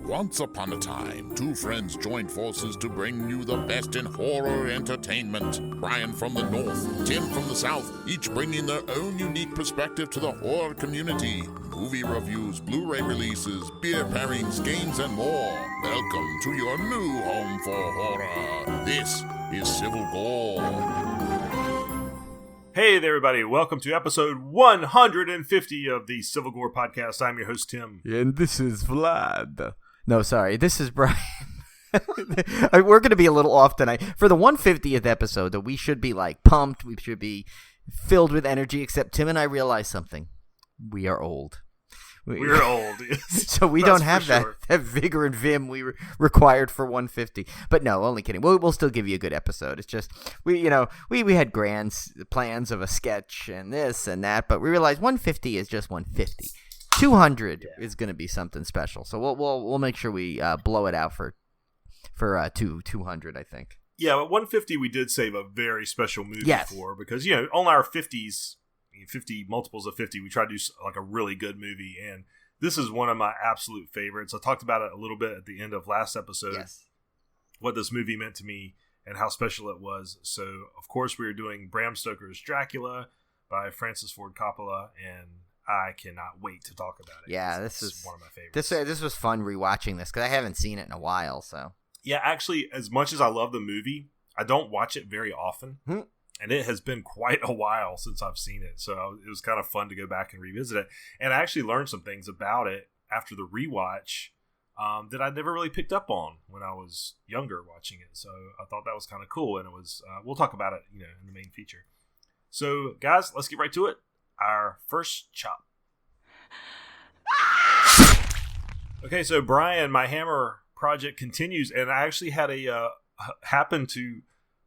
Once upon a time, two friends joined forces to bring you the best in horror entertainment. Brian from the north, Tim from the south, each bringing their own unique perspective to the horror community. Movie reviews, Blu-ray releases, beer pairings, games, and more. Welcome to your new home for horror. This is Civil Gore. Hey there, everybody. Welcome to episode 150 of the Civil Gore podcast. I'm your host, Tim. And this is Vlad. No, sorry. This is Brian. We're going to be a little off tonight. For the 150th episode, that we should be like pumped. We should be filled with energy, except Tim and I realized something. We are old. We're old. So we don't have that vigor and vim we required for 150. But no, only kidding. We'll still give you a good episode. It's just, we had grand plans of a sketch and this and that, but we realized 150 is just 150. 200 is going to be something special. So we'll make sure we blow it out for 200, I think. Yeah, but 150 we did save a very special movie for, because, on our 50s, 50 multiples of 50, we try to do like a really good movie, and this is one of my absolute favorites. I talked about it a little bit at the end of last episode, what this movie meant to me and how special it was. So of course we are doing Bram Stoker's Dracula by Francis Ford Coppola, and I cannot wait to talk about it. Yeah, this is one of my favorites. This was fun rewatching this because I haven't seen it in a while. So yeah, actually, as much as I love the movie, I don't watch it very often. And it has been quite a while since I've seen it. So it was kind of fun to go back and revisit it. And I actually learned some things about it after the rewatch that I never really picked up on when I was younger watching it. So I thought that was kind of cool. And it was, we'll talk about it, in the main feature. So guys, let's get right to it. Our first chop. Okay, so Brian, my Hammer project continues. And I actually had happened to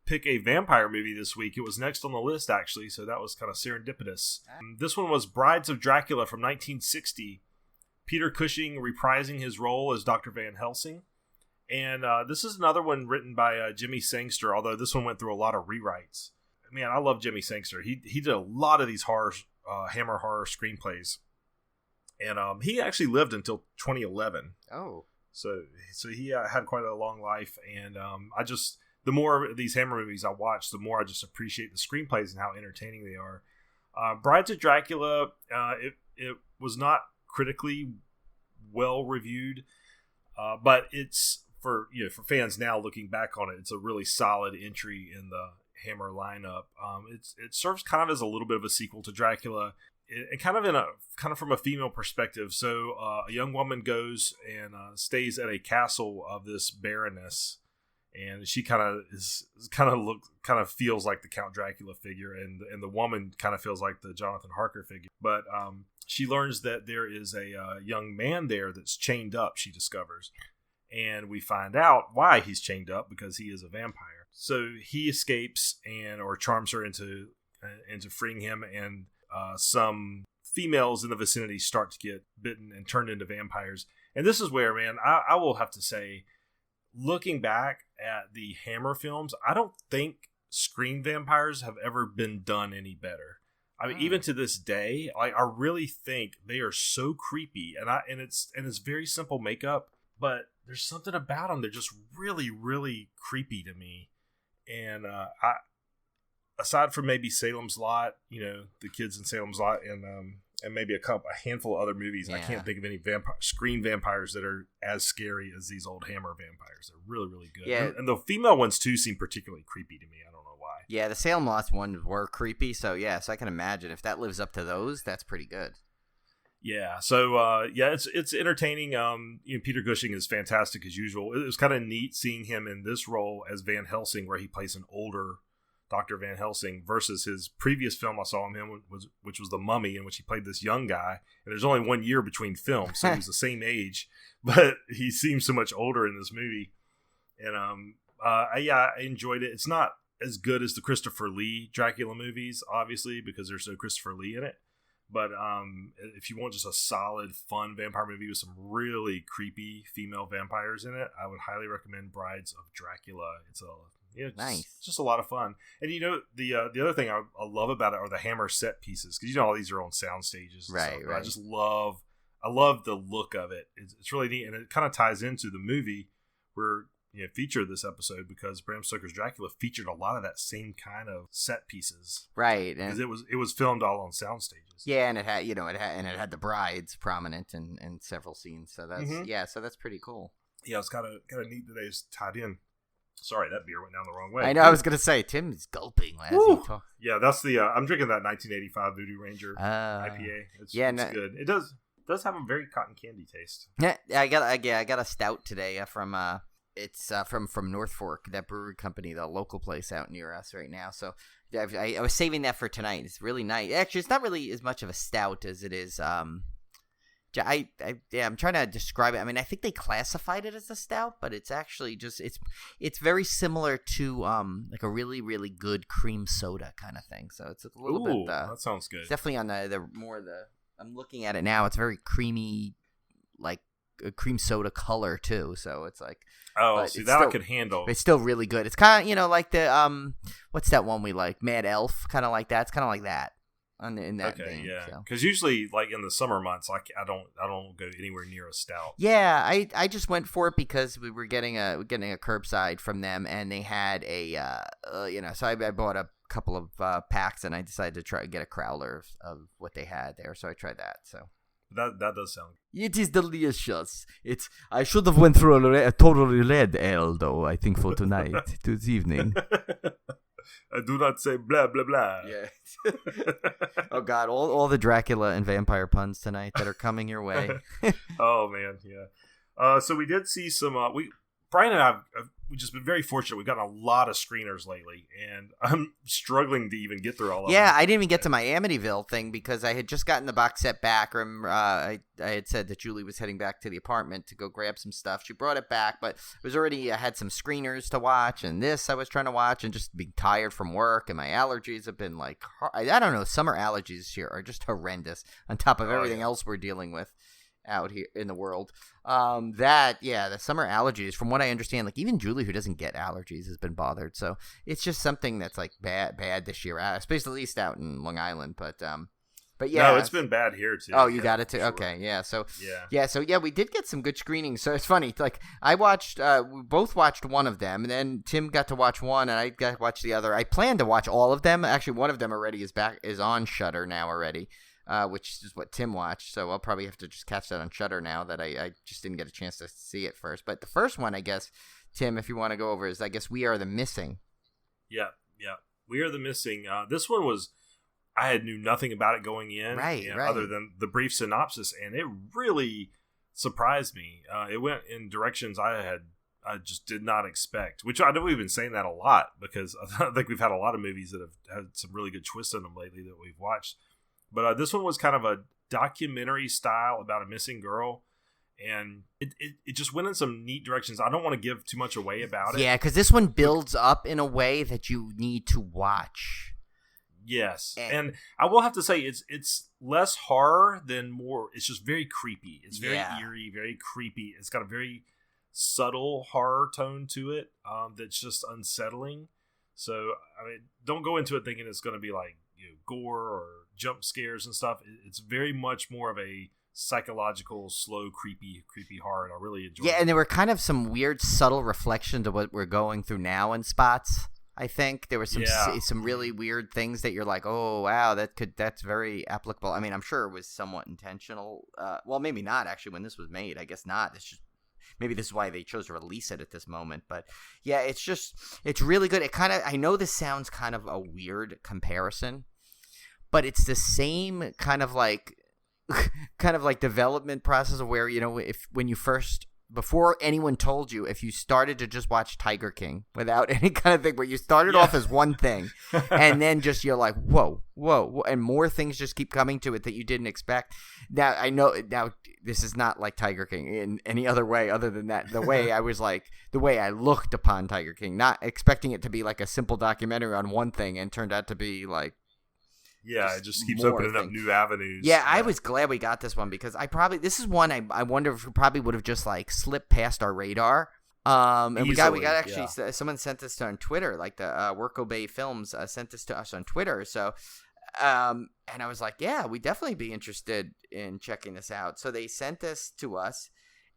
pick a vampire movie this week. It was next on the list, actually, so that was kind of serendipitous. This one was Brides of Dracula from 1960. Peter Cushing reprising his role as Dr. Van Helsing. And this is another one written by Jimmy Sangster, although this one went through a lot of rewrites. Man, I love Jimmy Sangster. He did a lot of these Hammer horror screenplays. And he actually lived until 2011. Oh. So he had quite a long life, and the more of these Hammer movies I watch, the more I just appreciate the screenplays and how entertaining they are. Brides of Dracula, it was not critically well reviewed, but it's for fans now looking back on it, it's a really solid entry in the Hammer lineup. It serves kind of as a little bit of a sequel to Dracula, and kind of from a female perspective. So a young woman goes and stays at a castle of this baroness. And she kind of feels like the Count Dracula figure, and the woman kind of feels like the Jonathan Harker figure. But she learns that there is a young man there that's chained up. She discovers, and we find out why he's chained up, because he is a vampire. So he escapes or charms her into freeing him, and some females in the vicinity start to get bitten and turned into vampires. And this is where, man, I will have to say, looking back at the Hammer films, I don't think screen vampires have ever been done any better. I mean, even to this day, I really think they are so creepy, and it's very simple makeup, but there's something about them. They're just really, really creepy to me. And aside from maybe Salem's Lot, the kids in Salem's Lot, and maybe a handful of other movies. Yeah. I can't think of any screen vampires that are as scary as these old Hammer vampires. They're really, really good. Yeah. And the female ones, too, seem particularly creepy to me. I don't know why. Yeah, the Salem Lot ones were creepy. So I can imagine if that lives up to those, that's pretty good. Yeah. So, it's entertaining. Peter Cushing is fantastic as usual. It was kind of neat seeing him in this role as Van Helsing, where he plays an older Dr. Van Helsing, versus his previous film I saw him in, which was The Mummy, in which he played this young guy. And there's only 1 year between films, so he was the same age, but he seems so much older in this movie. And I enjoyed it. It's not as good as the Christopher Lee Dracula movies, obviously, because there's no Christopher Lee in it. But if you want just a solid, fun vampire movie with some really creepy female vampires in it, I would highly recommend Brides of Dracula. It's nice. Just a lot of fun. And the other thing I love about it are the Hammer set pieces, because all these are on sound stages. Right. I just love I love the look of it. It's really neat, and it kind of ties into the movie we're featured this episode, because Bram Stoker's Dracula featured a lot of that same kind of set pieces, right? Because it was filmed all on sound stages. Yeah, and it had the brides prominent in several scenes. So that's so that's pretty cool. Yeah, it's kind of neat that it's tied in. Sorry, that beer went down the wrong way. I know. I was gonna say Tim's gulping as he talks. Yeah, that's the. I'm drinking that 1985 Voodoo Ranger IPA. It's good. It does have a very cotton candy taste. Yeah, I got a stout today from from North Fork, that brewery company, the local place out near us right now. So I was saving that for tonight. It's really nice. Actually, it's not really as much of a stout as it is. I'm trying to describe it. I mean, I think they classified it as a stout, but it's actually just it's very similar to like a really, really good cream soda kind of thing. So it's a little bit. That sounds good. It's definitely on the I'm looking at it now. It's very creamy, like a cream soda color too. So it's like. Oh, see, that I could handle. It's still really good. It's kind of, like the what's that one we like? Mad Elf, kind of like that. It's kind of like that. In that vein, yeah. Because usually, like in the summer months, like I don't go anywhere near a stout. Yeah, I just went for it because we were getting a curbside from them, and they had a so I bought a couple of packs, and I decided to get a crowler of what they had there. So I tried that. So. That does sound good. It is delicious. I should have went through a totally red ale, though, I think, for tonight, this evening. I do not say blah, blah, blah. Yeah. Oh, God, all the Dracula and vampire puns tonight that are coming your way. Oh, man, yeah. So we did see some... Brian and I we've just been very fortunate. We've gotten a lot of screeners lately, and I'm struggling to even get through all of them. Yeah, I didn't even get to my Amityville thing because I had just gotten the box set back. I had said that Julie was heading back to the apartment to go grab some stuff. She brought it back, but it was already. I had some screeners to watch, and this I was trying to watch, and just being tired from work, and my allergies have been like, I don't know, summer allergies here are just horrendous on top of everything else we're dealing with out here in the world. The summer allergies, from what I understand, like even Julie, who doesn't get allergies, has been bothered. So it's just something that's like bad this year, especially at least out in Long Island. But yeah, no, it's been bad here too. Oh, you got it too. Sure. Okay, yeah. So yeah, we did get some good screenings. So it's funny. Like I watched, we both watched one of them, and then Tim got to watch one, and I got to watch the other. I planned to watch all of them. Actually, one of them already is on Shudder now already. Which is what Tim watched, so I'll probably have to just catch that on Shudder now that I just didn't get a chance to see it first. But the first one, I guess, Tim, if you want to go over, is I guess We Are the Missing. Yeah. We Are the Missing. This one was, I knew nothing about it going in, right. other than the brief synopsis, and it really surprised me. It went in directions I just did not expect, which I know we've been saying that a lot because I think we've had a lot of movies that have had some really good twists in them lately that we've watched. But this one was kind of a documentary style about a missing girl, and it just went in some neat directions. I don't want to give too much away about it. Yeah, because this one builds up in a way that you need to watch. Yes, and I will have to say it's less horror than more. It's just very creepy. It's very eerie, very creepy. It's got a very subtle horror tone to it that's just unsettling. So I mean, don't go into it thinking it's going to be like gore or jump scares and stuff. It's very much more of a psychological, slow, creepy horror, and I really enjoyed it. Yeah, and there were kind of some weird, subtle reflections of what we're going through now in spots. I think there were some really weird things that you're like, oh wow, that's very applicable. I mean, I'm sure it was somewhat intentional. Well, maybe not actually when this was made. I guess not. Maybe this is why they chose to release it at this moment. But yeah, it's really good. I know this sounds kind of a weird comparison, but it's the same kind of like development process of where, before anyone told you, if you started to just watch Tiger King without any kind of thing, where you started off as one thing and then just you're like, whoa, and more things just keep coming to it that you didn't expect. Now, I know this is not like Tiger King in any other way other than that. The way I looked upon Tiger King, not expecting it to be like a simple documentary on one thing, and turned out to be like, yeah, it just keeps opening up new avenues. Yeah, I was glad we got this one because this is one I wonder if we probably would have just like slipped past our radar. And easily, we got actually someone sent this on Twitter, like the Worko Bay Films sent this to us on Twitter. So And I was like, yeah, we'd definitely be interested in checking this out. So they sent this to us.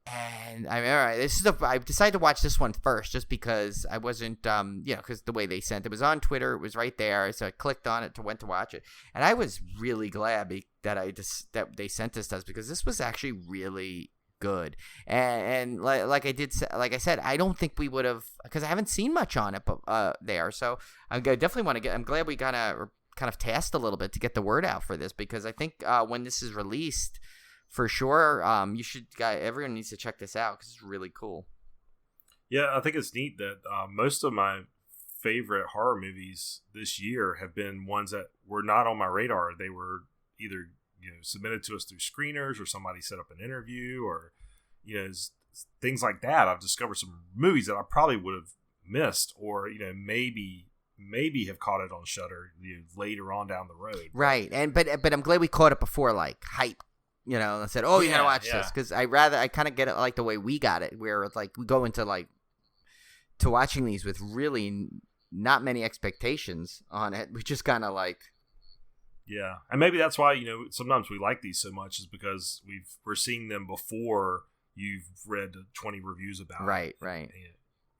And I mean, all right, I decided to watch this one first just because I wasn't, because the way they sent it was on Twitter. It was right there. So I clicked on it went to watch it. And I was really glad that they sent this to us because this was actually really good. And like I said, I don't think we would have, because I haven't seen much on it there. So I definitely want to I'm glad we kind of tasked a little bit to get the word out for this, because I think when this is released, for sure, everyone needs to check this out because it's really cool. Yeah, I think it's neat that most of my favorite horror movies this year have been ones that were not on my radar. They were either submitted to us through screeners, or somebody set up an interview, or things like that. I've discovered some movies that I probably would have missed, or maybe have caught it on Shudder later on down the road. Right, but I'm glad we caught it before hype. And said, "Oh, you gotta watch this," because I kind of get it like the way we got it, where it's like we go into to watching these with really not many expectations on it. We just kind of yeah, and maybe that's why sometimes we like these so much, is because we're seeing them before you've read 20 reviews about it. Right.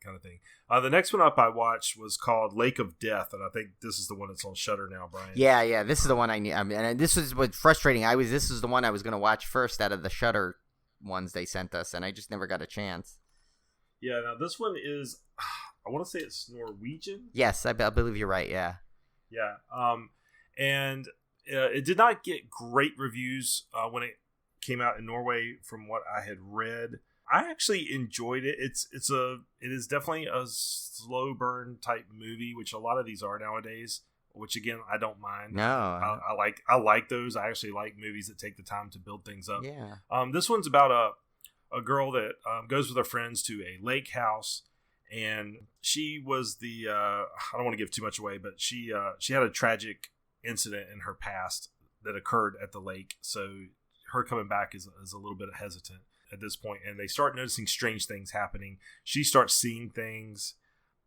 Kind of thing. The next one up I watched was called Lake of Death, and I think this is the one that's on Shudder now, Brian. Yeah, this is the one I need. And this is what's frustrating. This is the one I was going to watch first out of the Shudder ones they sent us, and I just never got a chance. Yeah, now this one is, I want to say it's Norwegian. Yes, I believe you're right. Yeah. And it did not get great reviews when it came out in Norway, from what I had read. I actually enjoyed it. It is definitely a slow burn type movie, which a lot of these are nowadays. Which again, I don't mind. No, I like those. I actually like movies that take the time to build things up. Yeah. This one's about a girl that goes with her friends to a lake house, and she was I don't want to give too much away, but she had a tragic incident in her past that occurred at the lake. So her coming back is a little bit hesitant at this point, and they start noticing strange things happening. She starts seeing things,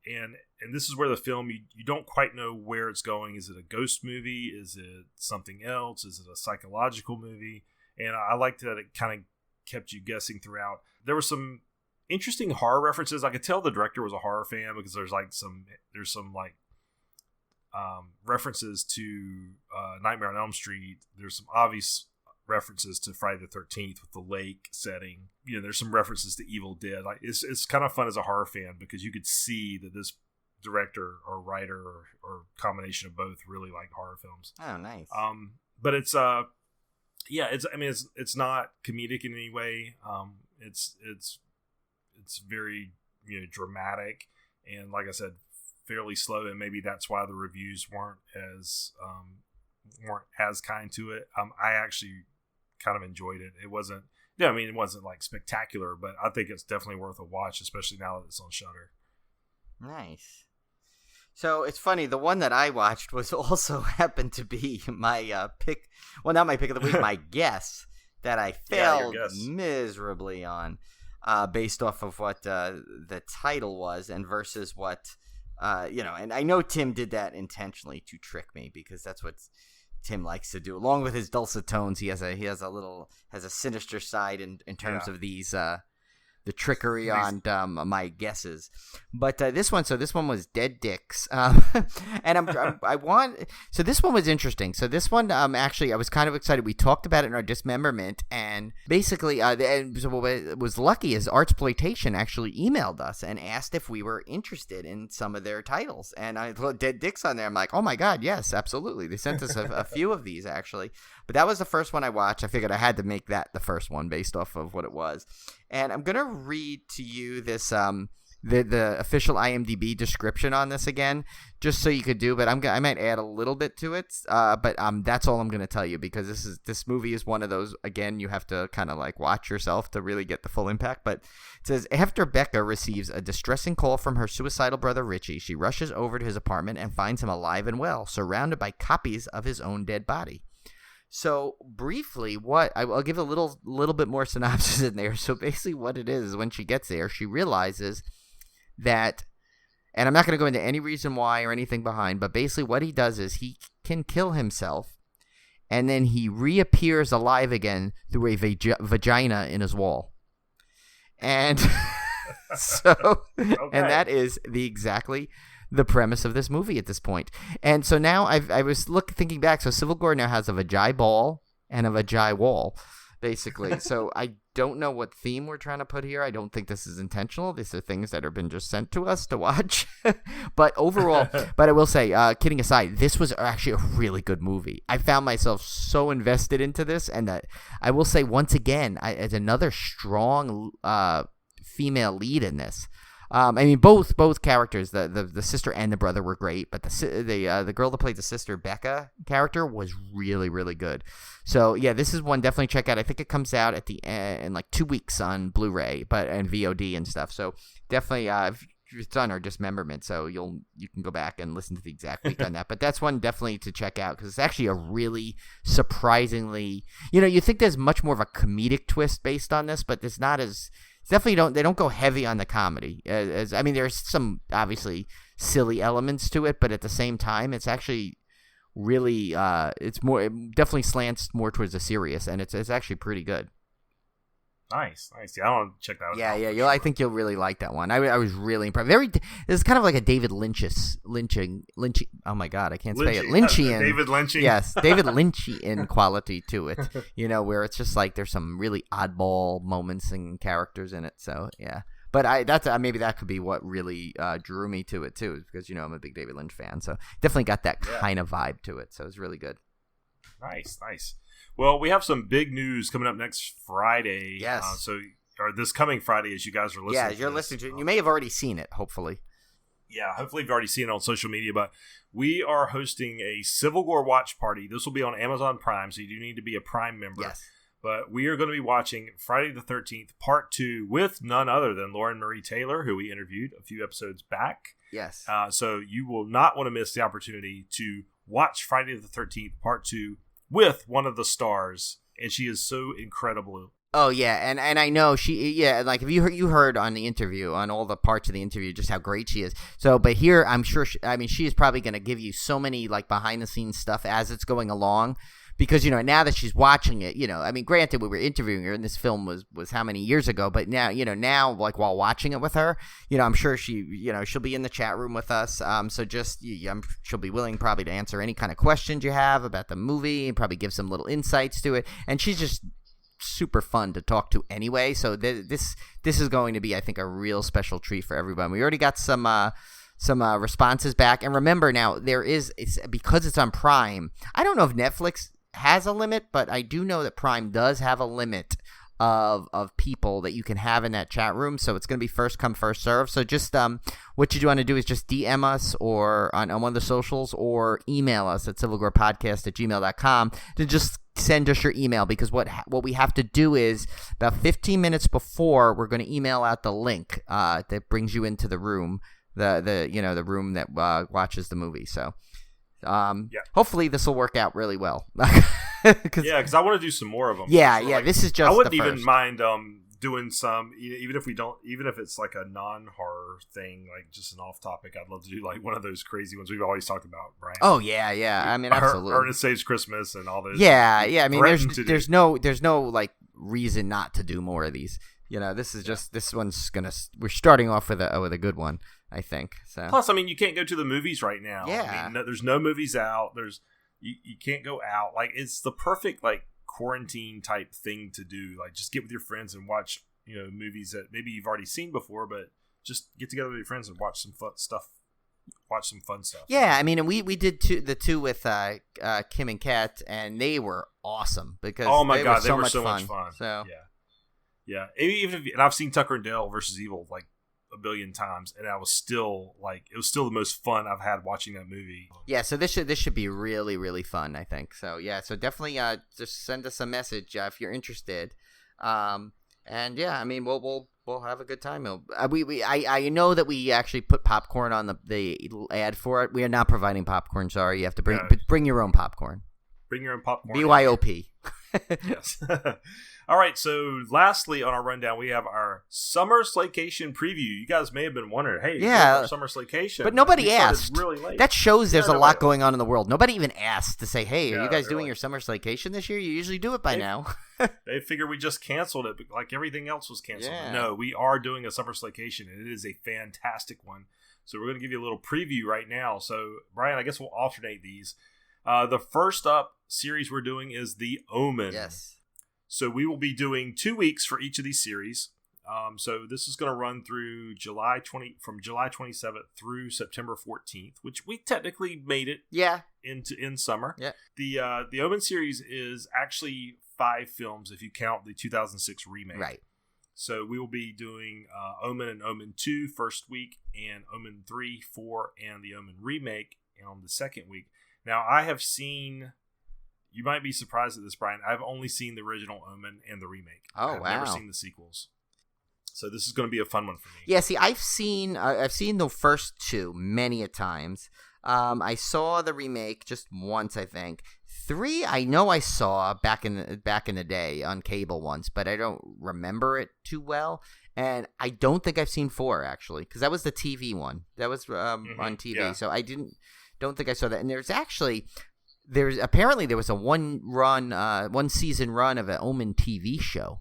and this is where the film, you don't quite know where it's going. Is it a ghost movie? Is it something else? Is it a psychological movie? And I liked that it kind of kept you guessing throughout. There were some interesting horror references. I could tell the director was a horror fan, because there's some references to Nightmare on Elm Street. There's some obvious references to Friday the 13th with the lake setting. There's some references to Evil Dead. It's kind of fun as a horror fan, because you could see that this director or writer or combination of both really like horror films. Oh, nice. But it's it's not comedic in any way. It's very dramatic, and like I said, fairly slow, and maybe that's why the reviews weren't as kind to it. I actually kind of enjoyed it. It wasn't spectacular, but I think it's definitely worth a watch, especially now that it's on Shudder. Nice. So it's funny, the one that I watched was also happened to be my pick. Well, not my pick of the week, my guess that I failed miserably on, based off of what the title was, and versus what and I know Tim did that intentionally to trick me, because that's what Tim likes to do. Along with his dulcet tones, he has a sinister side in terms of these the trickery on my guesses. But this one was Dead Dicks, and so this one was interesting. So this one actually I was kind of excited. We talked about it in our dismemberment, and basically what was lucky is Artsploitation actually emailed us and asked if we were interested in some of their titles, and I put Dead Dicks on there. I'm like, oh my god, yes, absolutely. They sent us a few of these actually, but that was the first one I watched. I figured I had to make that the first one based off of what it was. And I'm gonna read to you this the official IMDb description on this again, just so you could do. But I might add a little bit to it. But that's all I'm gonna tell you, because this movie is one of those, again, you have to kind of watch yourself to really get the full impact. But it says, after Becca receives a distressing call from her suicidal brother Richie, she rushes over to his apartment and finds him alive and well, surrounded by copies of his own dead body. So briefly, I'll give a little bit more synopsis in there. So basically what it is when she gets there, she realizes that And I'm not going to go into any reason why or anything behind, but basically what he does is he can kill himself, and then he reappears alive again through a vagina in his wall. And so, okay. And that is exactly the premise of this movie at this point. And so now I was thinking back. So Civil War now has a vagi ball and a vagi wall, basically. So I don't know what theme we're trying to put here. I don't think this is intentional. These are things that have been just sent to us to watch. But overall, but I will say, kidding aside, this was actually a really good movie. I found myself so invested into this, and that I will say once again, as another strong female lead in this. I mean, both characters, the sister and the brother were great, but the girl that played the sister, Becca character, was really, really good. So yeah, this is one definitely check out. I think it comes out at the in like 2 weeks on Blu-ray, and VOD and stuff. So definitely, it's on our dismemberment, so you can go back and listen to the exact week on that. But that's one definitely to check out because it's actually a really surprisingly, you think there's much more of a comedic twist based on this, but it's not as. Definitely they don't go heavy on the comedy. I mean, there's some obviously silly elements to it, but at the same time, it's actually really it definitely slants more towards the serious, and it's actually pretty good. Nice. Yeah, I want to check that out. Yeah. Sure. I think you'll really like that one. I was really impressed. It's kind of like a David lynching. Oh my God, I can't say it. Lynchian. David Lynching. Yes, David Lynchian quality to it. Where it's just like there's some really oddball moments and characters in it. So yeah, but maybe that could be what really drew me to it too, because I'm a big David Lynch fan. So definitely got that kind of vibe to it. So it's really good. Nice. Well, we have some big news coming up next Friday. Yes. Or this coming Friday as you guys are listening. Yeah, you're listening to it. You may have already seen it, hopefully. Yeah, hopefully you've already seen it on social media, but we are hosting a Civil War watch party. This will be on Amazon Prime, so you do need to be a Prime member. Yes. But we are going to be watching Friday the 13th, Part 2, with none other than Lauren Marie Taylor, who we interviewed a few episodes back. Yes. So you will not want to miss the opportunity to watch Friday the 13th, Part 2, with one of the stars, and she is so incredible. Oh yeah, and I know like if you heard on the interview, on all the parts of the interview, just how great she is. So, but here I'm sure she is probably going to give you so many like behind the scenes stuff as it's going along. Because, now that she's watching it, granted, we were interviewing her and this film was how many years ago, but now, like while watching it with her, I'm sure she'll be in the chat room with us. So just, she'll be willing probably to answer any kind of questions you have about the movie and probably give some little insights to it. And she's just super fun to talk to anyway. So this is going to be, I think, a real special treat for everyone. We already got some responses back. And remember now, because it's on Prime, I don't know if Netflix has a limit, but I do know that Prime does have a limit of people that you can have in that chat room. So it's going to be first come, first serve. So just what you want to do is just DM us or on one of the socials or email us at civilgorepodcast@gmail.com to just send us your email, because what we have to do is about 15 minutes before we're going to email out the link that brings you into the room, the room that watches the movie. So hopefully this will work out really well. Because I want to do some more of them. Yeah. This is just. I wouldn't even mind doing some, even if it's like a non-horror thing, like just an off-topic. I'd love to do like one of those crazy ones we've always talked about, Brian. Oh yeah. I mean, absolutely. Ernest Saves Christmas and all those. Yeah. I mean, there's no like reason not to do more of these. This is just this one's we're starting off with a good one, I think. So plus, I mean, you can't go to the movies right now. Yeah. I mean, there's no movies out. You can't go out. Like, it's the perfect like quarantine type thing to do. Like, just get with your friends and watch movies that maybe you've already seen before, but just get together with your friends and watch some fun stuff. Yeah, I mean, and we did the two with Kim and Kat, and they were awesome because oh my god, they were so much much fun. So yeah. And I've seen Tucker and Dale versus Evil like a billion times, and it was still the most fun I've had watching that movie. Yeah, so this should be really, really fun, I think. So yeah, so definitely just send us a message if you're interested. And yeah, I mean we'll have a good time. I know that we actually put popcorn on the ad for it. We are not providing popcorn. Sorry, you have to bring your own popcorn. Bring your own popcorn. BYOP. Yes. All right, so lastly on our rundown, we have our summer slaycation preview. You guys may have been wondering, hey, yeah, our summer slaycation, but nobody asked. Really late. That shows there's a lot going on in the world. Nobody even asked to say, hey, are you guys doing like, your summer slaycation this year? You usually do it by now. They figured we just canceled it, like everything else was canceled. Yeah. No, we are doing a summer slaycation, and it is a fantastic one. So we're going to give you a little preview right now. So, Brian, I guess we'll alternate these. The first up series we're doing is The Omen. Yes. So we will be doing 2 weeks for each of these series. So this is going to run through from July 27th through September 14th, which we technically made it in summer. Yeah. The Omen series is actually 5 films if you count the 2006 remake. Right. So we will be doing Omen and Omen 2 first week, and Omen 3, 4, and the Omen remake on the second week. Now, I have seen... You might be surprised at this, Brian. I've only seen the original Omen and the remake. Oh, I've wow. never seen the sequels. So this is going to be a fun one for me. Yeah, see, I've seen the first 2 many a times. I saw the remake just once, I think. 3, I know I saw back in the day on cable once, but I don't remember it too well. And I don't think I've seen 4 actually, because that was the TV one. That was on TV, yeah. so I don't think I saw that. And there was a one season run of an Omen TV show,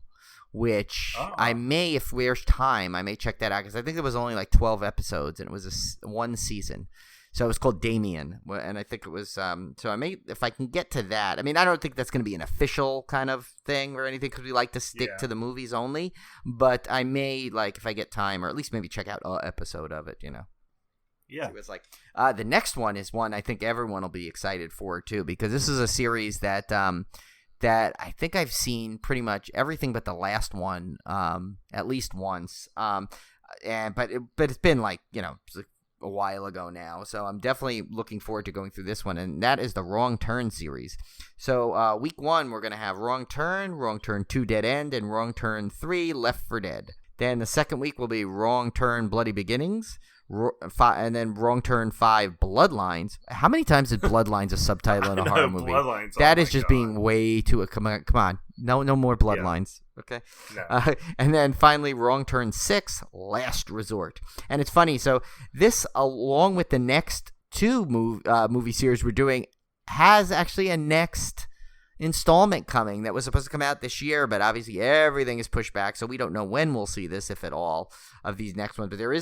which I may, if there's time, I may check that out, because I think there was only like 12 episodes and it was one season. So it was called Damien, and I think it was so I may, if I can get to that. I mean, I don't think that's going to be an official kind of thing or anything, because we like to stick to the movies only, but I may, like, if I get time, or at least maybe check out an episode of it, Yeah. It was like the next one is one I think everyone will be excited for too, because this is a series that I think I've seen pretty much everything but the last one at least once. But it's been like a while ago now, so I'm definitely looking forward to going through this one, and that is the Wrong Turn series. So week 1 we're gonna have Wrong Turn 2 Dead End, and Wrong Turn 3 Left 4 Dead. Then the second week will be Wrong Turn Bloody Beginnings. And then Wrong Turn 5 Bloodlines. How many times is Bloodlines a subtitle in a horror movie? Bloodlines, that is just being way too. Come on, no more Bloodlines. Yeah. Okay. No. And then finally Wrong Turn 6 Last Resort. And it's funny. So this, along with the next 2 movie series we're doing, has actually a next installment coming that was supposed to come out this year, but obviously everything is pushed back, so we don't know when we'll see this, if at all, of these next ones. But there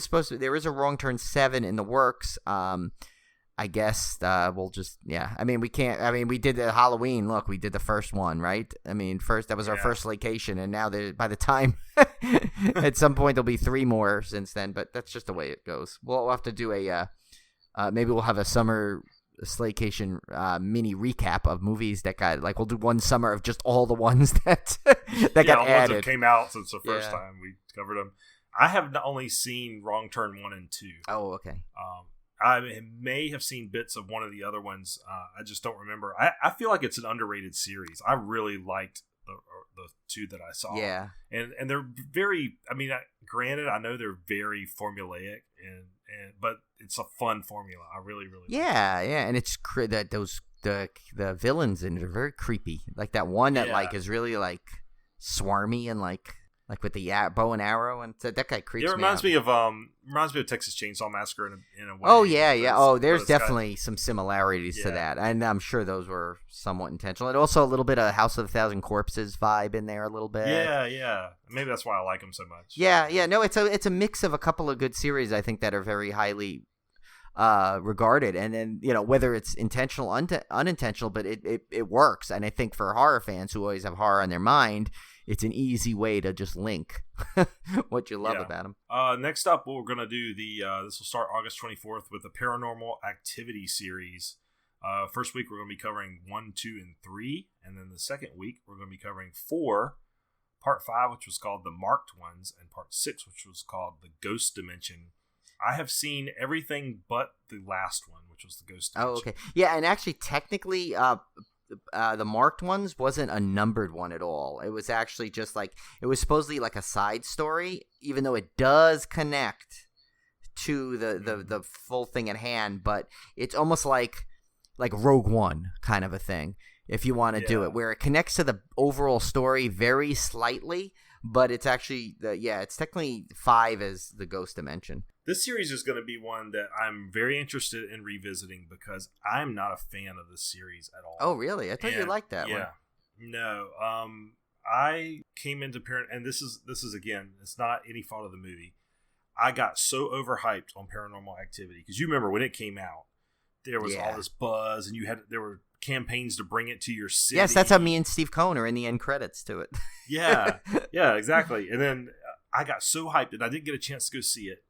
is a Wrong Turn 7 in the works. I guess we'll just I mean, we can't. I mean, we did the Halloween. Look, we did the first one, right? I mean, that was our first vacation, and now by the time at some point there'll be 3 more since then. But that's just the way it goes. We'll have to do maybe we'll have a summer Slaycation mini recap of movies that got, like, we'll do one summer of just all the ones that got added. Ones that came out since the first time we covered them. I have only seen Wrong Turn 1 and 2. Oh, okay. I may have seen bits of one of the other ones. I just don't remember. I feel like it's an underrated series. I really liked the 2 that I saw. Yeah. And they're very, I mean, granted, I know they're very formulaic, but it's a fun formula. I really, really like it. And it's that the villains in it are very creepy. Like that one that like is really like swarmy and like with the bow and arrow, and that guy creeps me out. It reminds me of Texas Chainsaw Massacre in a way. Oh yeah. Oh, there's definitely some similarities to that, and I'm sure those were somewhat intentional. And also a little bit of House of a Thousand Corpses vibe in there a little bit. Yeah. Maybe that's why I like them so much. Yeah. No, it's a mix of a couple of good series, I think, that are very highly regarded, and then whether it's intentional, unintentional, but it works. And I think for horror fans who always have horror on their mind, it's an easy way to just link what you love about them. Next up, we're gonna do this will start August 24th with the Paranormal Activity series. First week we're gonna be covering 1, 2, and 3, and then the second week we're gonna be covering 4, Part 5, which was called The Marked Ones, and Part 6, which was called The Ghost Dimension. I have seen everything but the last one, which was The Ghost Dimension. Oh, okay. Yeah, and actually, technically, the Marked Ones wasn't a numbered one at all. It was actually just like, it was supposedly like a side story, even though it does connect to the full thing at hand, but it's almost like Rogue One kind of a thing. if you want to do it, where it connects to the overall story very slightly, but it's actually it's technically 5 as the ghost dimension. This series is going to be one that I'm very interested in revisiting because I'm not a fan of this series at all. Oh, really? I thought you liked that one. No. I came into and this is again, it's not any fault of the movie. I got so overhyped on Paranormal Activity because you remember when it came out, there was all this buzz, and there were campaigns to bring it to your city. Yes, that's how me and Steve Cohn are in the end credits to it. yeah, exactly. And then I got so hyped, and I didn't get a chance to go see it.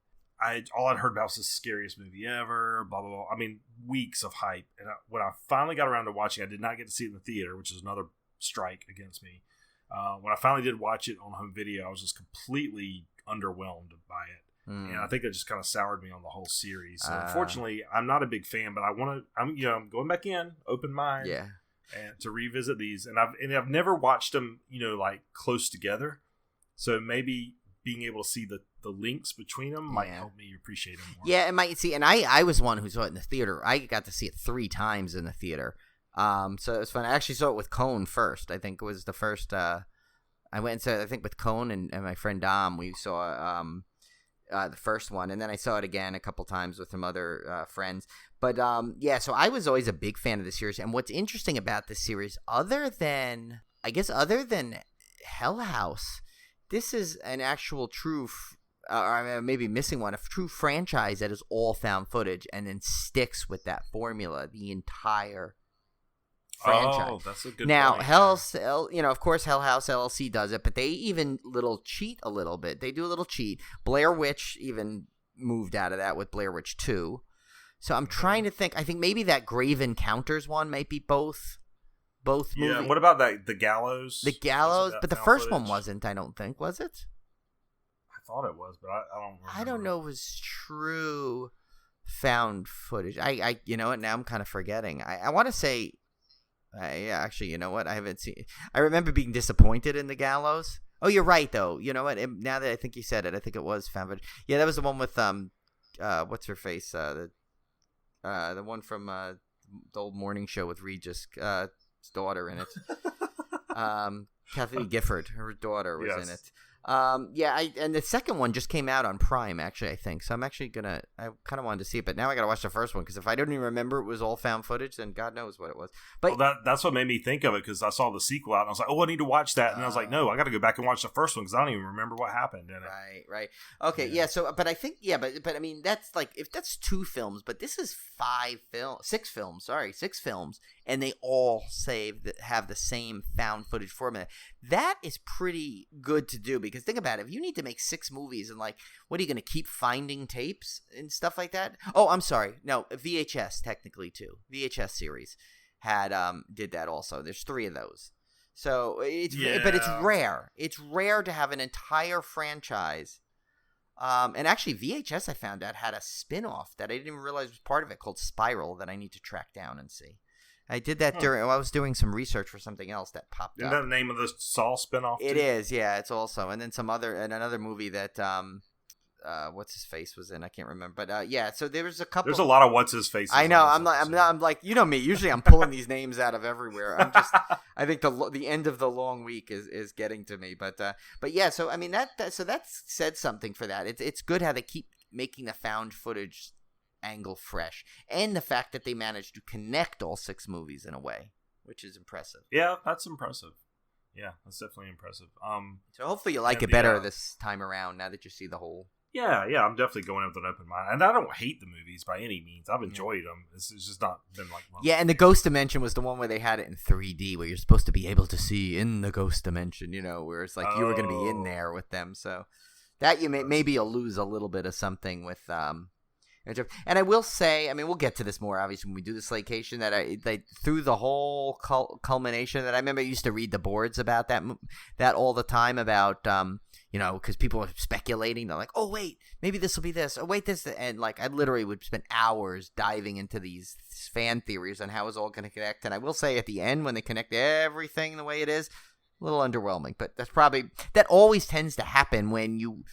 All I'd heard about was the scariest movie ever, blah, blah, blah. I mean, weeks of hype. And when I finally got around to watching, I did not get to see it in the theater, which is another strike against me. When I finally did watch it on home video, I was just completely underwhelmed by it. And I think that just kind of soured me on the whole series. So unfortunately, I'm not a big fan, but I'm going back in, open mind, and to revisit these. And I've never watched them, like close together. So maybe being able to see the links between them might help me appreciate them more. Yeah, it might. See, and I was one who saw it in the theater. I got to see it 3 times in the theater. So it was fun. I actually saw it with Cohn first. I think it was the first. I went and saw it, I think, with Cohn and my friend Dom. We saw the first one, and then I saw it again a couple times with some other friends. But so I was always a big fan of the series. And what's interesting about this series, other than Hell House, this is an actual true, or maybe missing one, a true franchise that is all found footage and then sticks with that formula the entire franchise. Oh, that's a good now, point. of course, Hell House LLC does it, but they even cheat a little bit. They do a little cheat. Blair Witch even moved out of that with Blair Witch 2. So I'm trying to think. I think maybe that Grave Encounters one might be both movies. Yeah, what about that? The Gallows? The Gallows, but the first one wasn't, I don't think, was it? I thought it was, but I don't remember. I don't know if it was true found footage. I you know what? Now I'm kind of forgetting. I want to say, actually, you know what? I haven't seen. I remember being disappointed in the Gallows. Oh, you're right, though. You know what? Now that I think you said it, I think it was found footage. Yeah, that was the one with what's her face? The one from the old morning show with Regis. Daughter in it. Kathy Gifford, her daughter, was in it. And the second one just came out on Prime, actually, I think. So I'm actually I kind of wanted to see it, but now I got to watch the first one because if I don't even remember it was all found footage, then God knows what it was. But that's what made me think of it because I saw the sequel out and I was like, oh, I need to watch that. And I was like, no, I got to go back and watch the first one because I don't even remember what happened in it. Right. Okay, yeah. So, but I think, but I mean, that's like, if that's 2 films, but this is 6 films, and they all have the same found footage format. That is pretty good to do because think about it. If you need to make 6 movies and like, what are you going to keep finding tapes and stuff like that? Oh, I'm sorry. No, VHS technically too. VHS series did that also. There's 3 of those. So but it's rare. It's rare to have an entire franchise. And actually VHS, I found out, had a spin-off that I didn't even realize was part of it called Spiral that I need to track down and see. I did that I was doing some research for something else that popped up. Isn't that the name of the Saw spinoff? It is, yeah. It's also, and then another movie that what's his face was in. I can't remember, but so there was a couple. There's a lot of what's his faces. I know. I'm like, you know me. Usually, I'm pulling these names out of everywhere. I think the end of the long week is getting to me, but yeah. So I mean that said something for that. It's good how they keep making the found footage angle fresh, and the fact that they managed to connect all 6 movies in a way, which is impressive. Yeah, that's impressive. Yeah, that's definitely impressive. So hopefully you like it better this time around now that you see the whole. Yeah, I'm definitely going in with an open mind, and I don't hate the movies by any means. I've enjoyed them. It's just not been like. Yeah, and the Ghost Dimension was the one where they had it in 3D, where you're supposed to be able to see in the Ghost Dimension. Where it's like you were going to be in there with them. So that maybe you'll lose a little bit of something with. And I will say, I mean, we'll get to this more obviously when we do the Slaycation. That through the whole culmination, that I remember I used to read the boards about that all the time about because people are speculating. They're like, oh wait, maybe this will be this. Oh wait, this, and like I literally would spend hours diving into these fan theories on how it's all going to connect. And I will say at the end when they connect everything the way it is, a little underwhelming. But that always tends to happen when you.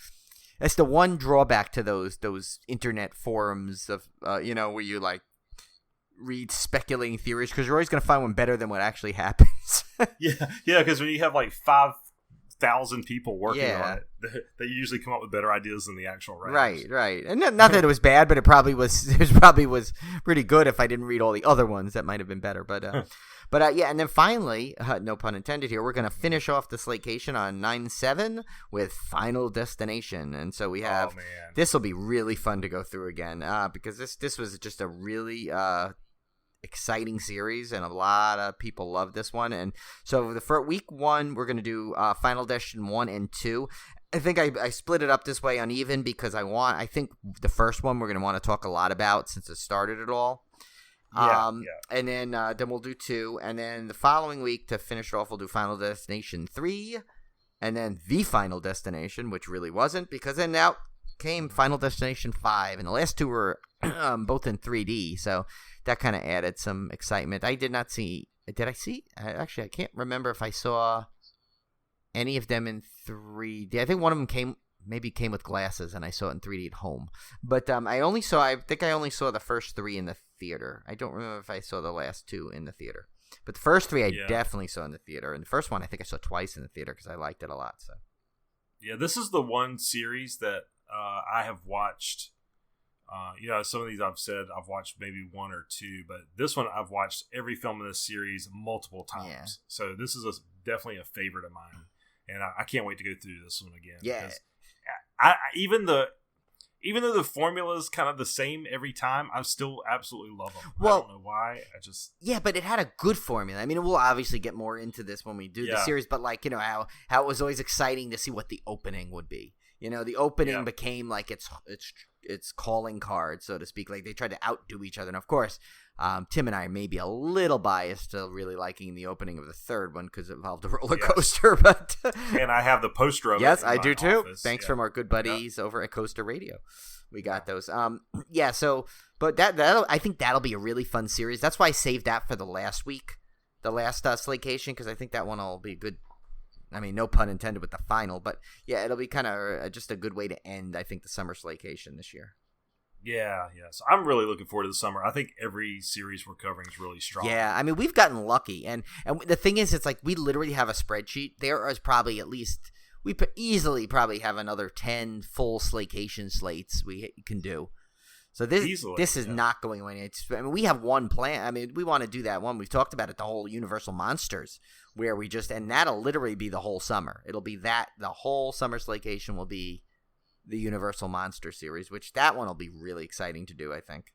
That's the one drawback to those internet forums of where you like read speculating theories because you're always going to find one better than what actually happens. Yeah, because when you have like 5,000 people working on it, they usually come up with better ideas than the actual writers. Right. And not that it was bad, but it probably was pretty good. If I didn't read all the other ones, that might have been better. But yeah, and then finally, no pun intended here, we're going to finish off the Slaycation on 9/7 with Final Destination. And so we have, this will be really fun to go through again because this was just a really exciting series, and a lot of people love this one. And so for week 1, we're going to do Final Destination 1 and 2. I think I split it up this way uneven because I think the first one we're going to want to talk a lot about since it started it all. And then we'll do 2, and then the following week to finish it off, we'll do Final Destination 3, and then The Final Destination, which really wasn't, because then out came Final Destination 5, and the last 2 were both in 3D, so that kind of added some excitement. Did I see? Actually, I can't remember if I saw any of them in 3D. I think one of them came with glasses, and I saw it in 3D at home. But I think I only saw the first 3 in the theater. I don't remember if I saw the last 2 in the theater. But the first 3 I definitely saw in the theater. And the first one I think I saw twice in the theater because I liked it a lot. So yeah, this is the one series that I have watched. Some of these I've said I've watched maybe 1 or 2, but this one I've watched every film in this series multiple times. Yeah. So this is definitely a favorite of mine. And I can't wait to go through this one again. Yeah. Even though the formula is kind of the same every time, I still absolutely love them. Well, I don't know why. But it had a good formula. I mean, we'll obviously get more into this when we do the series, but how it was always exciting to see what the opening would be. The opening became like its calling card, so to speak. Like they tried to outdo each other, and of course, Tim and I may be a little biased to really liking the opening of the third one because it involved a roller coaster. But and I have the poster of it. Yes, I do too. Office. Thanks from our good buddies over at Coaster Radio. We got those. So, but I think that'll be a really fun series. That's why I saved that for the last week, the last Slaycation, because I think that one will be good. I mean, no pun intended with the final, but yeah, it'll be kind of just a good way to end, I think, the summer Slaycation this year. Yeah. So I'm really looking forward to the summer. I think every series we're covering is really strong. Yeah, I mean, we've gotten lucky, and the thing is, it's like we literally have a spreadsheet. There is probably at least we easily probably have another 10 full Slaycation slates we can do. So this is not going away. We have one plan. I mean, we want to do that one. We've talked about it, the whole Universal Monsters, where and that'll literally be the whole summer. It'll be the whole summer Slaycation will be the Universal Monster series, which that one will be really exciting to do, I think.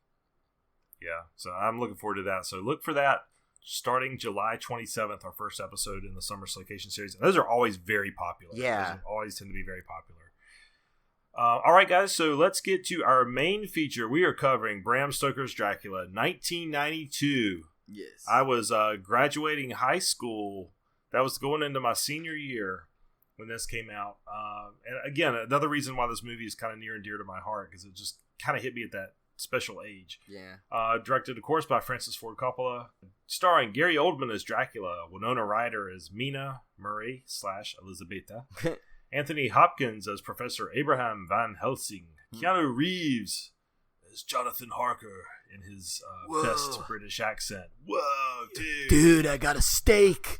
Yeah, so I'm looking forward to that. So look for that starting July 27th, our first episode in the Summer Slaycation series. And those are always very popular. Yeah. Those always tend to be very popular. All right, guys, so let's get to our main feature. We are covering Bram Stoker's Dracula, 1992. Yes. I was graduating high school. That was going into my senior year when this came out. And again, another reason why this movie is kind of near and dear to my heart, because it just kind of hit me at that special age. Yeah. Directed, of course, by Francis Ford Coppola. Starring Gary Oldman as Dracula, Winona Ryder as Mina Murray / Elizabeta, Anthony Hopkins as Professor Abraham Van Helsing, Keanu Reeves as Jonathan Harker in his best British accent. Whoa, dude. Dude, I got a steak.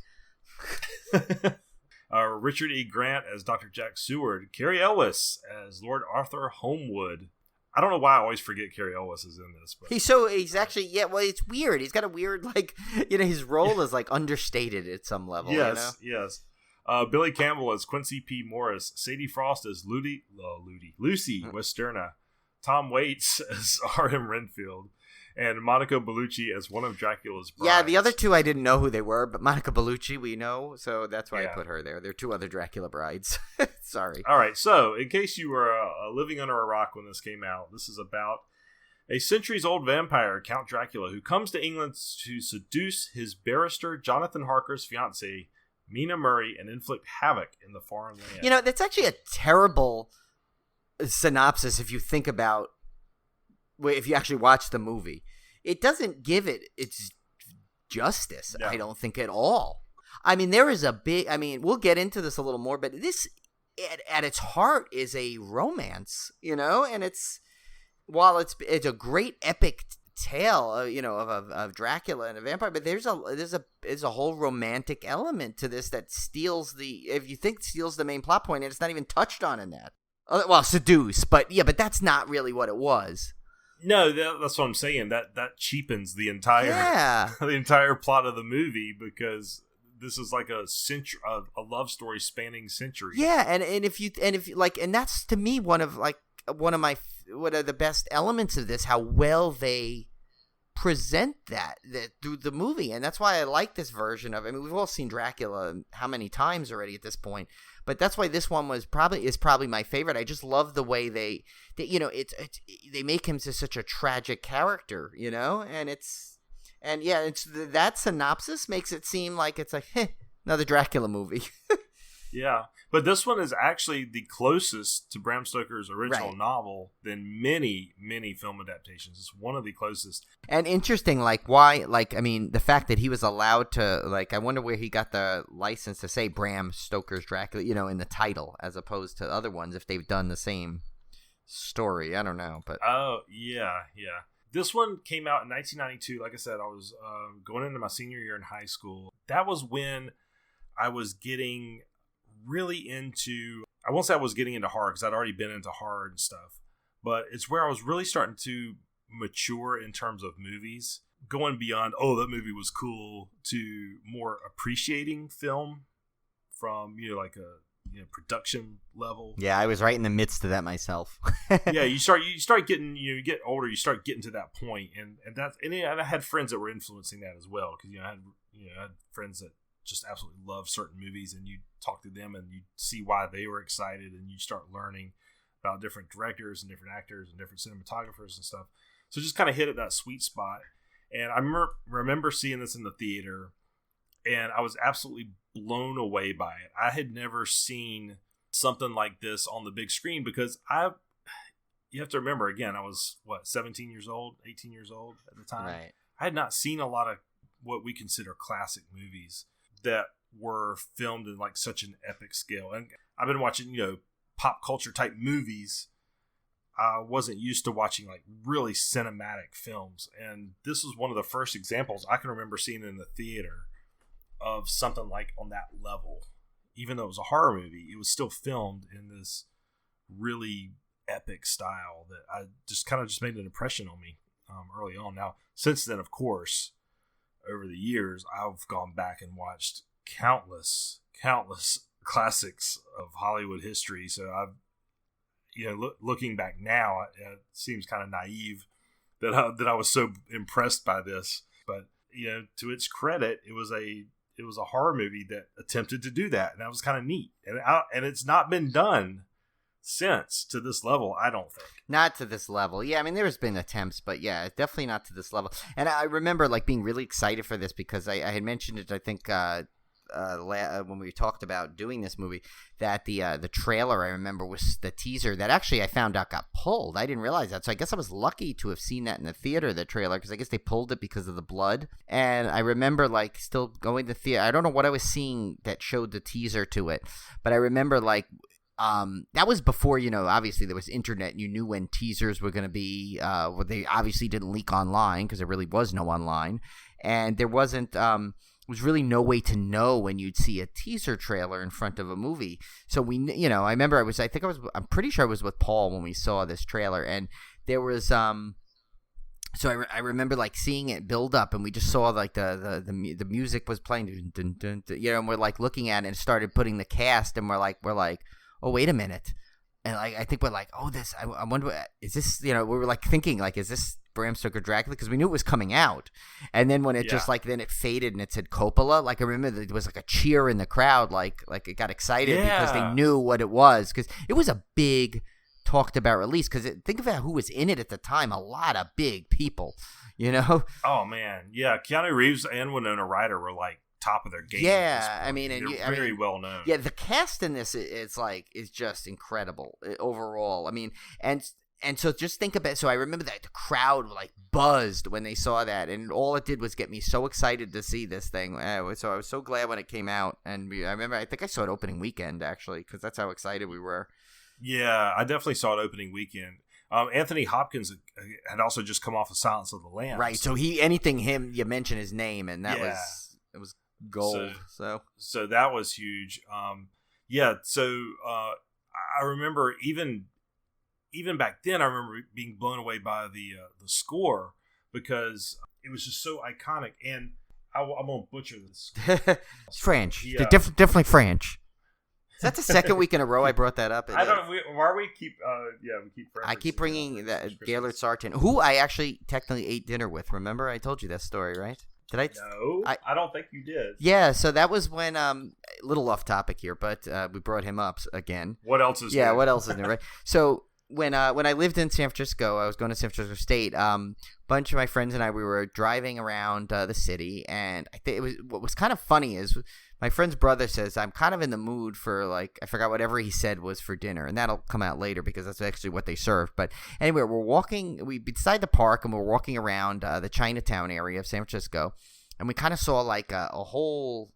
Richard E. Grant as Dr. Jack Seward, Cary Elwes as Lord Arthur Holmwood. I don't know why I always forget Cary Elwes is in this. But he's actually, it's weird. He's got a weird, his role is understated at some level. Yes. Billy Campbell as Quincy P. Morris, Sadie Frost as Lucy Westerna, Tom Waits as R.M. Renfield, and Monica Bellucci as one of Dracula's brides. Yeah, the other two I didn't know who they were, but Monica Bellucci we know, so that's why I put her there. There are 2 other Dracula brides. Sorry. All right, so in case you were living under a rock when this came out, this is about a centuries-old vampire, Count Dracula, who comes to England to seduce his barrister Jonathan Harker's fiancée, Mina Murray, and inflict havoc in the foreign land. That's actually a terrible synopsis if you think about, if you actually watch the movie. It doesn't give it its justice, no. I don't think, at all. I mean, there is we'll get into this a little more, but this, at its heart, is a romance, and while it's a great epic tale, of Dracula and a vampire, but there's a whole romantic element to this that steals the main plot point, and it's not even touched on in that. Well, seduce, but that's not really what it was. No, that's what I'm saying. That cheapens the entire the entire plot of the movie, because this is like a love story spanning centuries. Yeah, and that's to me one of the best elements of this, how well they present that through the movie, and that's why I like this version of. I mean, we've all seen Dracula how many times already at this point, but that's why this one is probably my favorite. I just love the way they make him to such a tragic character, and that synopsis makes it seem like it's like another Dracula movie. Yeah, but this one is actually the closest to Bram Stoker's original novel than many, many film adaptations. It's one of the closest. And interesting, the fact that he was allowed to, I wonder where he got the license to say Bram Stoker's Dracula, in the title, as opposed to other ones, if they've done the same story. I don't know, but... Oh, yeah. This one came out in 1992. Like I said, I was going into my senior year in high school. That was when I was getting really into, I won't say I was getting into horror, because I'd already been into horror and stuff, but it's where I was really starting to mature in terms of movies, going beyond, that movie was cool, to more appreciating film from, production level. Yeah, I was right in the midst of that myself. Yeah, you start getting, you get older, you start getting to that point, and I had friends that were influencing that as well, because I had friends that just absolutely love certain movies, and you talk to them and you see why they were excited, and you start learning about different directors and different actors and different cinematographers and stuff. So just kind of hit at that sweet spot. And I remember seeing this in the theater, and I was absolutely blown away by it. I had never seen something like this on the big screen, because you have to remember, again, I was 18 years old at the time. Right. I had not seen a lot of what we consider classic movies that were filmed in such an epic scale. And I've been watching, pop culture type movies. I wasn't used to watching really cinematic films. And this was one of the first examples I can remember seeing in the theater of something on that level. Even though it was a horror movie, it was still filmed in this really epic style that I just made an impression on me early on. Now, since then, of course, over the years, I've gone back and watched countless classics of Hollywood history. So I've, looking back now, it seems kind of naive that I was so impressed by this. But to its credit, it was a horror movie that attempted to do that, and that was kind of neat. And it's not been done since to this level, I don't think. Not to this level. Yeah, I mean, there's been attempts, but yeah, definitely not to this level. And I remember being really excited for this, because I had mentioned it, I think, when we talked about doing this movie, that the trailer, I remember, was the teaser that actually I found out got pulled. I didn't realize that. So I guess I was lucky to have seen that in the theater, the trailer, because I guess they pulled it because of the blood. And I remember still going to the theater. I don't know what I was seeing that showed the teaser to it, but I remember that was before, obviously there was internet, and you knew when teasers were going to be, they obviously didn't leak online, because there really was no online, and there was really no way to know when you'd see a teaser trailer in front of a movie. So I remember I'm pretty sure I was with Paul when we saw this trailer, and there was, so I remember seeing it build up, and we just saw the music was playing, dun, dun, dun, and we're looking at it and started putting the cast, and we're like, oh, wait a minute. And I think we're this, I wonder, is this, we were thinking, is this Bram Stoker Dracula? Because we knew it was coming out. And then when it just then it faded and it said Coppola, I remember there was a cheer in the crowd, it got excited because they knew what it was. Because it was a big talked about release. Because think about who was in it at the time. A lot of big people, Oh, man. Yeah. Keanu Reeves and Winona Ryder were top of their game. Yeah, I mean, they're very well known. Yeah, the cast in this is just incredible overall. I mean, and so just think about. So I remember that the crowd buzzed when they saw that, and all it did was get me so excited to see this thing. So I was so glad when it came out, and I remember I think I saw it opening weekend actually, because that's how excited we were. Yeah, I definitely saw it opening weekend. Anthony Hopkins had also just come off of Silence of the Lambs. Right. So you mention his name, and that was gold. So that was huge. So I remember even back then, I remember being blown away by the score because it was just so iconic. And I'm gonna butcher this. It's French. Definitely French. Is that the second week in a row I brought that up? We keep. I keep bringing that Gaylord Sartain, who I actually technically ate dinner with. Remember, I told you that story, right? Did I? No, I don't think you did. Yeah, so that was when a little off topic here, but we brought him up again. What else is? Yeah, new? what else is new, right? So when I lived in San Francisco, I was going to San Francisco State. Bunch of my friends and I, we were driving around the city, and I think what was kind of funny is my friend's brother says, I'm kind of in the mood for, like, I forgot whatever he said was for dinner, and that'll come out later because that's actually what they served. But anyway, we beside the park, and we're walking around the Chinatown area of San Francisco, and we kind of saw like a whole,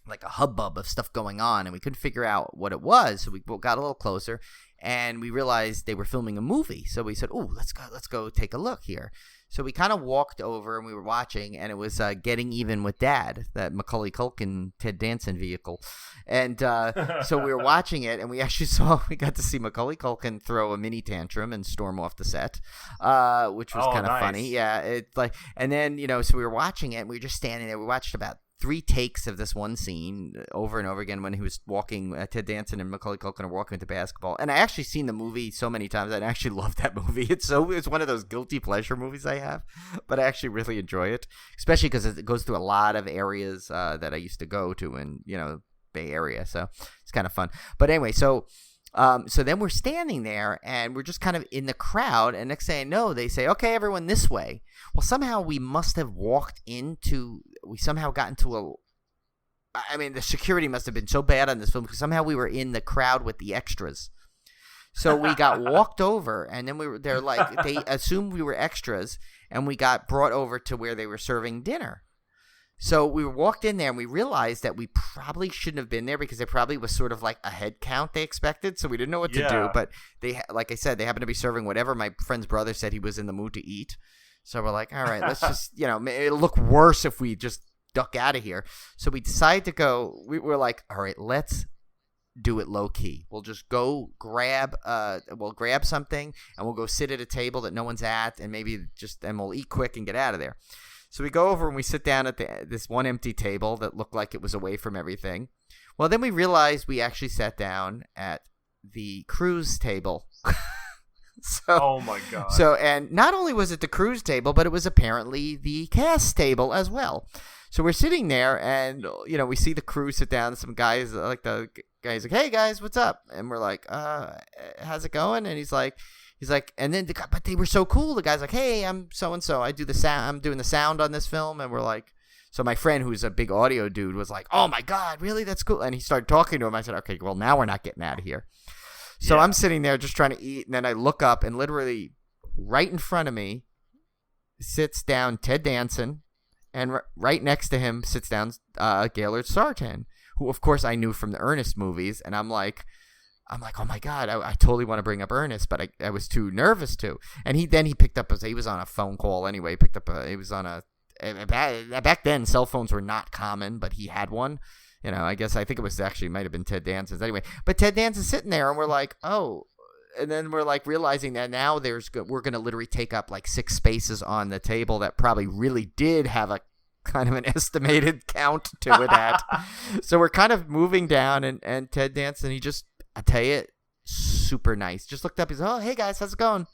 like a hubbub of stuff going on, and we couldn't figure out what it was. So we got a little closer, and we realized they were filming a movie. So we said, "Oh, let's go take a look here." So we kind of walked over and we were watching, and it was Getting Even with Dad, that Macaulay Culkin, Ted Danson vehicle. And so we were watching it, and we got to see Macaulay Culkin throw a mini tantrum and storm off the set, which was kind of nice. funny. Yeah, and then, so we were watching it, and we were just standing there. We watched about 3 takes of this one scene over and over again when he was walking, Ted Danson and Macaulay Culkin are walking with the basketball. And I actually seen the movie so many times. I actually love that movie. It's one of those guilty pleasure movies I have, but I actually really enjoy it, especially because it goes through a lot of areas that I used to go to in, Bay Area. So it's kind of fun. But anyway, so then we're standing there and we're just kind of in the crowd, and next thing I know, they say, "Okay, everyone this way." Well, somehow we must have got into the security must have been so bad on this film because somehow we were in the crowd with the extras. So we got walked over, and then they assumed we were extras, and we got brought over to where they were serving dinner. So we walked in there, and we realized that we probably shouldn't have been there because there probably was sort of like a head count they expected. So we didn't know what to do. But like I said, they happened to be serving whatever my friend's brother said he was in the mood to eat. So we're like, all right, let's just, it'll look worse if we just duck out of here. So we decided to go. We were like, all right, let's do it low key. We'll just go grab something, and we'll go sit at a table that no one's at, and and we'll eat quick and get out of there. So we go over and we sit down at this one empty table that looked like it was away from everything. Well, then we realized we actually sat down at the cruise table. Oh my God. So, and not only was it the cruise table, but it was apparently the cast table as well. So we're sitting there, and we see the crew sit down. Some guys, like the guy's like, "Hey guys, what's up?" And we're like, "How's it going?" And he's like, and then but they were so cool. The guy's like, "Hey, I'm so and so. I do the sound. I'm doing the sound on this film." And we're like, so my friend, who's a big audio dude, was like, "Oh my God, really? That's cool." And he started talking to him. I said, "Okay, well now we're not getting out of here." So I'm sitting there just trying to eat, and then I look up, and literally right in front of me sits down Ted Danson, and right next to him sits down Gaylord Sartain, who of course I knew from the Ernest movies, and I'm like, oh my God, I totally want to bring up Ernest, but I was too nervous to. And he picked up he was on a phone call anyway. He was on back then cell phones were not common, but he had one. I think it was actually might have been Ted Danson's anyway. But Ted Danson's sitting there, and we're like, oh. And then we're like realizing that now we're going to literally take up like 6 spaces on the table that probably really did have a kind of an estimated count to it at. So we're kind of moving down, and Ted Danson, I tell you, super nice. Just looked up. He's like, "Oh, hey guys, how's it going?"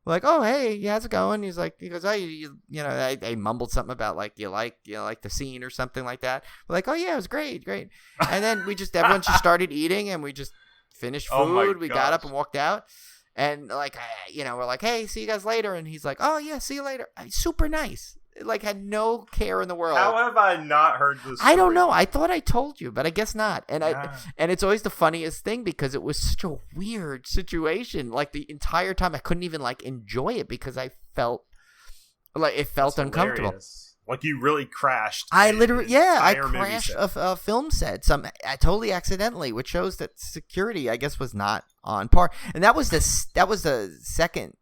We're like, "Oh, hey, yeah, how's it going?" He goes, "Oh, I mumbled something about like you like the scene or something like that." We're like, "Oh yeah, it was great." And then everyone just started eating, and we just finished food. We got up and walked out, and we're like, "Hey, see you guys later." And he's like, "Oh yeah, see you later." Super nice. Like, had no care in the world. How have I not heard this story? I don't know. I thought I told you, but I guess not. And and it's always the funniest thing because it was such a weird situation. Like the entire time, I couldn't even enjoy it because I felt like it felt uncomfortable. Hilarious. Like you really crashed. I literally, I entire movie crashed set. a film set. I totally accidentally, which shows that security, I guess, was not on par. And that was the second.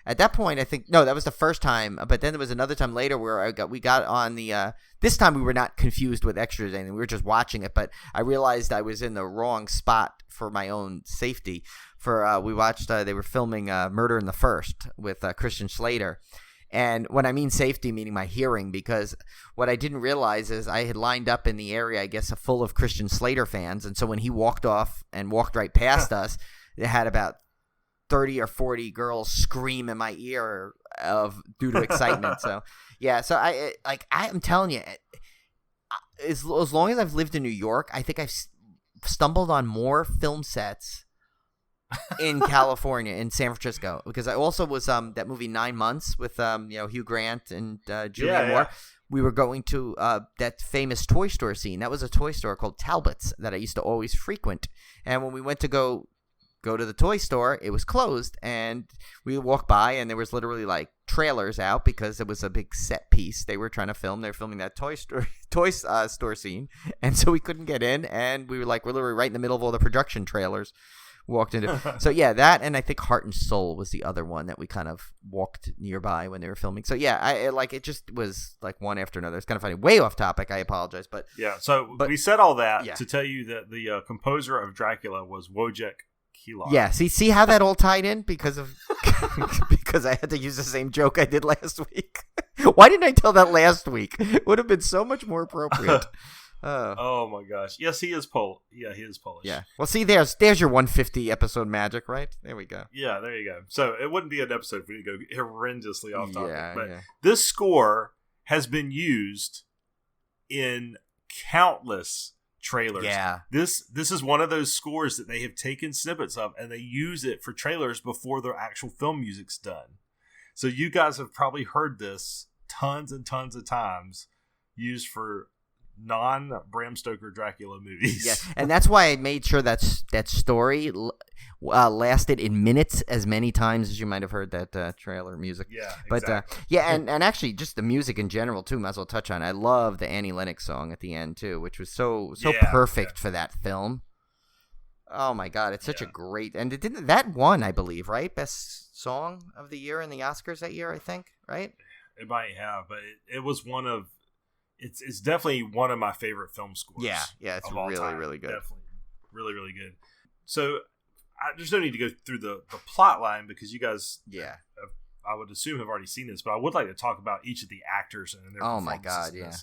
At that point, I think that was the first time. But then there was another time later where we got on the. This time we were not confused with extras or anything. We were just watching it. But I realized I was in the wrong spot for my own safety. We watched. They were filming Murder in the First with Christian Slater. And when I mean safety, meaning my hearing, because what I didn't realize is I had lined up in the area, I guess, full of Christian Slater fans. And so when he walked off and walked right past us, it had about 30 or 40 girls scream in my ear due to excitement. So I'm telling you, as long as I've lived in New York, I think I've stumbled on more film sets in California, in San Francisco, because I also was that movie 9 Months with Hugh Grant and Julianne Moore. We were going to that famous toy store scene. That was a toy store called Talbot's that I used to always frequent. And when we went to go to the toy store, it was closed, and we walked by, and there was literally like trailers out because it was a big set piece they were trying to film. They were filming that toy store scene, and so we couldn't get in, and we're literally right in the middle of all the production trailers. Walked into so that, and I think Heart and Soul was the other one that we kind of walked nearby when they were filming. So it just was like one after another. It's kind of funny. Way off topic. I apologize, but we said all that to tell you that the composer of Dracula was Wojciech Kilar. Yeah, see how that all tied in because I had to use the same joke I did last week. Why didn't I tell that last week? It would have been so much more appropriate. Oh my gosh! Yes, he is Polish. Yeah, he is Polish. Yeah. Well, see, there's your 150 episode magic, right? There we go. Yeah, there you go. So it wouldn't be an episode if we didn't go horrendously off topic. But this score has been used in countless trailers. Yeah. This is one of those scores that they have taken snippets of and they use it for trailers before their actual film music's done. So you guys have probably heard this tons and tons of times used for non-Bram Stoker Dracula movies. Yeah, and that's why I made sure that story lasted in minutes as many times as you might have heard that trailer music. Yeah, but exactly. and actually just the music in general too. Might as well touch on. I love the Annie Lennox song at the end too, which was so perfect for that film. Oh my God, it's such a great, and it didn't that won, I believe, right? Best song of the year in the Oscars that year, I think, right? It might have, but it was one of. It's definitely one of my favorite film scores. Yeah, it's really good. Definitely, really, really good. So there's no need to go through the plot line because you guys, I would assume have already seen this, but I would like to talk about each of the actors and their performances. Oh my God, yeah.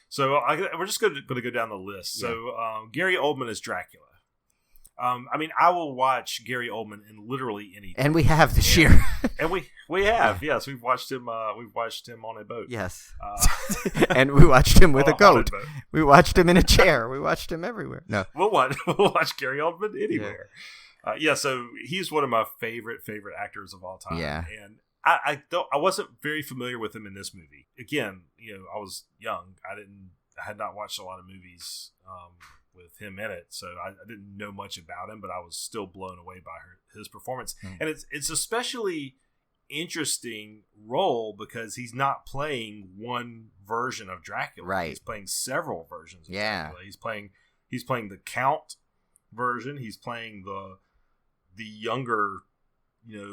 So we're just going to go down the list. Yeah. So Gary Oldman is Dracula. I will watch Gary Oldman in literally anything, and we have this year, and we have, yes, we've watched him. We've watched him on a boat, yes, and we watched him with a goat. We watched him in a chair. We watched him everywhere. No, we'll watch Gary Oldman anywhere. Yeah. So he's one of my favorite actors of all time. Yeah, and I wasn't very familiar with him in this movie. Again, I was young. I had not watched a lot of movies. With him in it, so I didn't know much about him, but I was still blown away by his performance. And it's especially interesting role because he's not playing one version of Dracula. Right. He's playing several versions of Dracula. He's playing the Count version. He's playing the younger,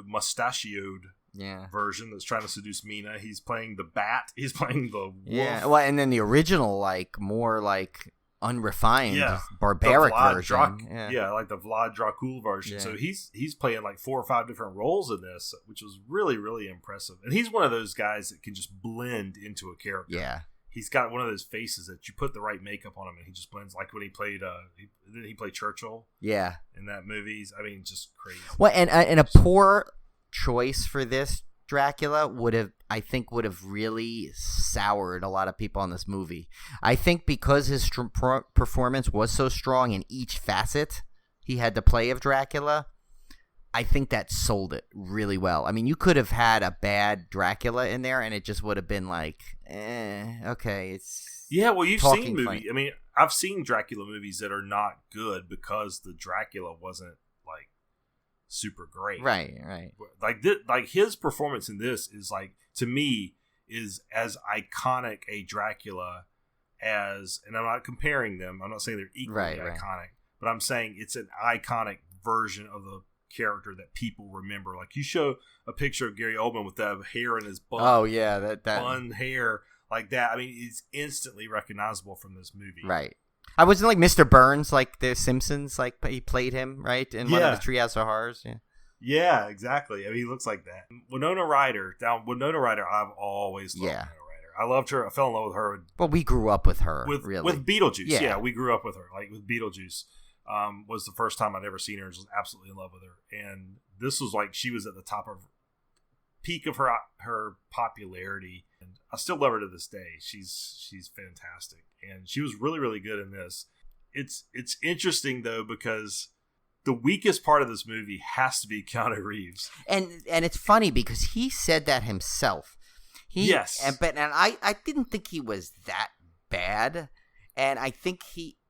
mustachioed version that's trying to seduce Mina. He's playing the Bat. He's playing the wolf. Yeah. Well, and then the original, more unrefined, barbaric version. Like the Vlad Dracula version. So he's playing 4 or 5 different roles in this, which was really, really impressive. And he's one of those guys that can just blend into a character. Yeah. He's got one of those faces that you put the right makeup on him and he just blends. Like when he played, he played Churchill. Yeah. In that movie. Just crazy. Well, and a poor choice for this Dracula would have really soured a lot of people on this movie. I think because his performance was so strong in each facet he had to play of Dracula, I think that sold it really well. I mean, you could have had a bad Dracula in there and it just would have been okay, it's well, you've seen movies. I mean, I've seen Dracula movies that are not good because the Dracula wasn't super great. Right. Like his performance in this is to me is as iconic a Dracula as, and I'm not comparing them. I'm not saying they're equally iconic, but I'm saying it's an iconic version of the character that people remember. Like you show a picture of Gary Oldman with that hair in his bun. Oh yeah, that bun hair like that. I mean, it's instantly recognizable from this movie. Right. I wasn't like Mr. Burns, like the Simpsons, like he played him right in one of the Treehouse of Horrors. Yeah. Yeah, exactly. I mean, he looks like that. Winona Ryder, I've always loved Winona Ryder. I loved her. I fell in love with her. Well, we grew up with her, really. With Beetlejuice. Yeah, we grew up with her. Like with Beetlejuice, was the first time I'd ever seen her. And was absolutely in love with her. And this was like she was at the top of peak of her popularity. And I still love her to this day. She's fantastic, and she was really, really good in this. It's interesting though because the weakest part of this movie has to be Keanu Reeves. And it's funny because he said that himself. Yes. But I didn't think he was that bad. And I think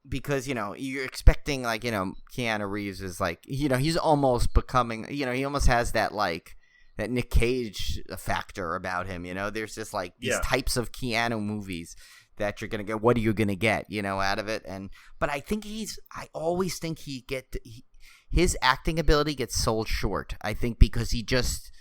because, you're expecting like, Keanu Reeves is like, he's almost becoming, he almost has that like, that Nick Cage factor about him, there's just like these types of Keanu movies that you're going to get. What are you going to get, out of it? But I think I always think his acting ability gets sold short, I think, because he just,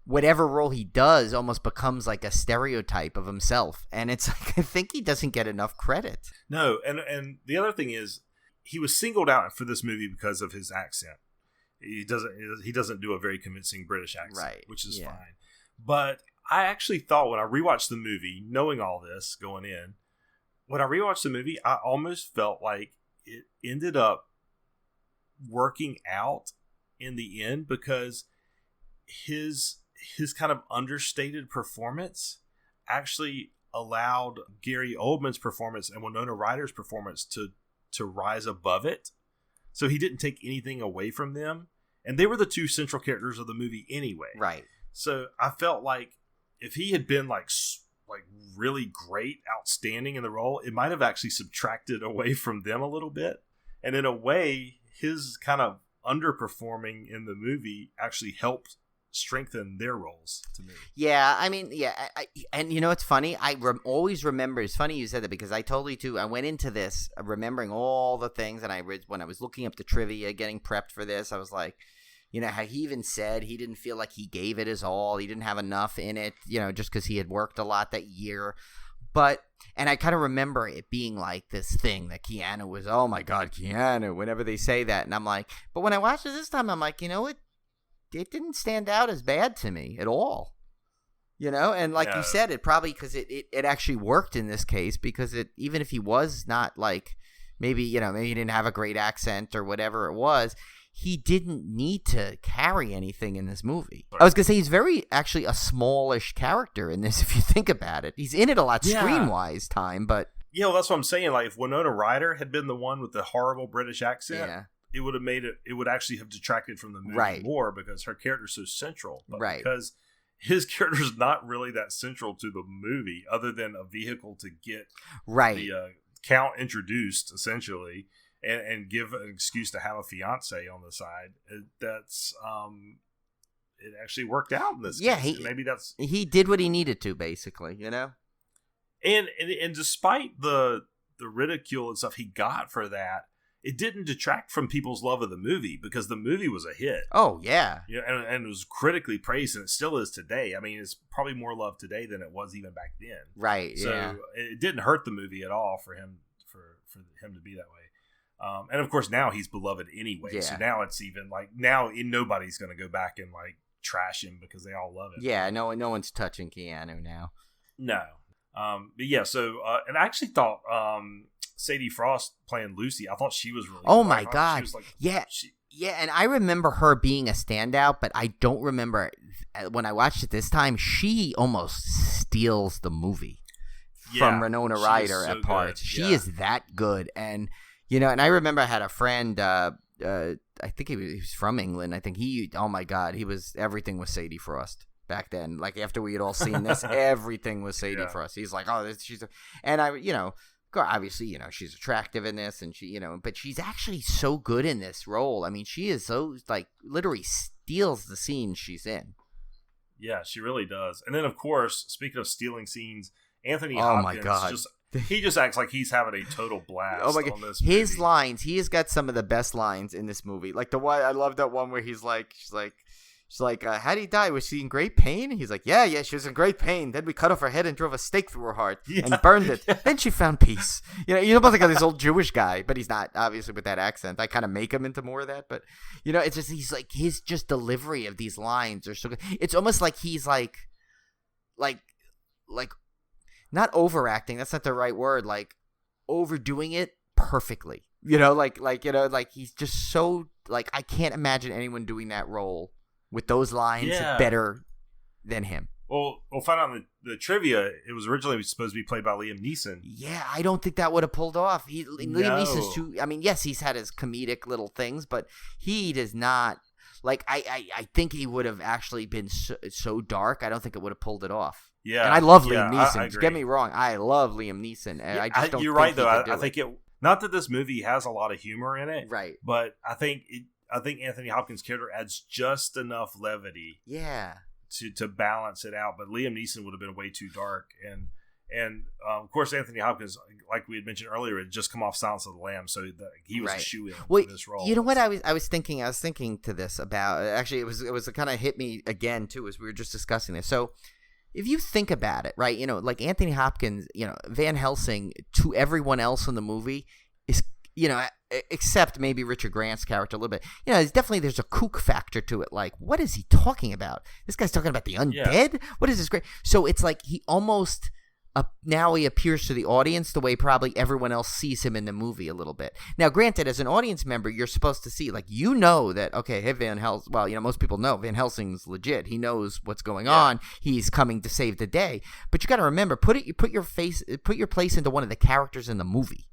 whatever role he does almost becomes like a stereotype of himself. And it's like, I think he doesn't get enough credit. No. And the other thing is he was singled out for this movie because of his accent. He doesn't do a very convincing British accent, right, which is fine. But I actually thought when I rewatched the movie, knowing all this going in, when I rewatched the movie, I almost felt like it ended up working out in the end because his kind of understated performance actually allowed Gary Oldman's performance and Winona Ryder's performance to rise above it. So he didn't take anything away from them, and they were the two central characters of the movie anyway. Right. So I felt like if he had been like really great, outstanding in the role, it might have actually subtracted away from them a little bit. And in a way, his kind of underperforming in the movie actually helped strengthen their roles to me. Yeah, I mean, and it's funny. I always remember. It's funny you said that because I totally too. I went into this remembering all the things, and when I was looking up the trivia, getting prepped for this, I was like, how he even said he didn't feel like he gave it his all. He didn't have enough in it, just because he had worked a lot that year. And I kind of remember it being like this thing that Keanu was, oh my God, Keanu, whenever they say that. And I'm like, but when I watched it this time, I'm like, it didn't stand out as bad to me at all. And like you said, it probably because it actually worked in this case because even if he was not like, maybe he didn't have a great accent or whatever it was, he didn't need to carry anything in this movie. I was going to say he's actually a smallish character in this if you think about it. He's in it a lot screen-wise time, but... Yeah, well, that's what I'm saying. Like, if Winona Ryder had been the one with the horrible British accent, it would have it would actually have detracted from the movie more because her character's so central. But because his character's not really that central to the movie other than a vehicle to get the Count introduced, essentially. And give an excuse to have a fiance on the side. That's it actually worked out in this case. Maybe he did what he needed to, basically, And despite the ridicule and stuff he got for that, it didn't detract from people's love of the movie because the movie was a hit. Oh yeah, and it was critically praised, and it still is today. I mean, it's probably more loved today than it was even back then. Right. So it didn't hurt the movie at all for him to be that way. And of course now he's beloved anyway. Yeah. So now it's even like nobody's going to go back and like trash him because they all love it. Yeah, no one's touching Keanu now. No. But yeah, so and I actually thought Sadie Frost playing Lucy, I thought she was really Oh my God. She was like, yeah, and I remember her being a standout, but I don't remember when I watched it this time, she almost steals the movie from Winona Ryder at parts. She is that good. And and I remember I had a friend, I think he was from England. I think oh my God, everything was Sadie Frost back then. Like after we had all seen this, everything was Sadie Frost. He's like, oh, and I, obviously, she's attractive in this and she, but she's actually so good in this role. I mean, she is so like literally steals the scene she's in. Yeah, she really does. And then, of course, speaking of stealing scenes, Anthony Oh Hopkins my God. he just acts like he's having a total blast Oh my God. on this movie. His lines, he has got some of the best lines in this movie. Like the one, I love that one where she's like, how did he die? Was she in great pain? He's like, yeah, she was in great pain. Then we cut off her head and drove a stake through her heart and burned it. Yeah. Then she found peace. You know, like this old Jewish guy, but he's not, obviously, with that accent. I kind of make him into more of that, but it's just, he's like, his just delivery of these lines are so good. It's almost like he's like not overacting. That's not the right word. Like overdoing it perfectly. Like he's just so, like, I can't imagine anyone doing that role with those lines better than him. Well, we'll find out in the trivia. It was originally supposed to be played by Liam Neeson. Yeah, I don't think that would have pulled off. Liam Neeson's too. I mean, yes, he's had his comedic little things, but he does not. Like, I think he would have actually been so dark. I don't think it would have pulled it off. Yeah, and I love Liam Neeson. I agree. Get me wrong, I love Liam Neeson. And I just don't. You're think right, though. I think it. Not that this movie has a lot of humor in it, right? But I think Anthony Hopkins' character adds just enough levity, to balance it out. But Liam Neeson would have been way too dark, and of course Anthony Hopkins, like we had mentioned earlier, had just come off Silence of the Lambs, so he was a shoe-in for this role. You know what I was thinking to this about? Actually, it was kind of hit me again too as we were just discussing this. So if you think about it, right, like Anthony Hopkins, Van Helsing to everyone else in the movie is, except maybe Richard Grant's character a little bit, there's a kook factor to it. Like, what is he talking about? This guy's talking about the undead? Yeah. What is this great? So it's like he almost now he appears to the audience the way probably everyone else sees him in the movie a little bit. Now, granted, as an audience member, you're supposed to see, like, that, okay, hey, Van Helsing, well, most people know Van Helsing's legit. He knows what's going on. He's coming to save the day. But you got to remember, put your place into one of the characters in the movie.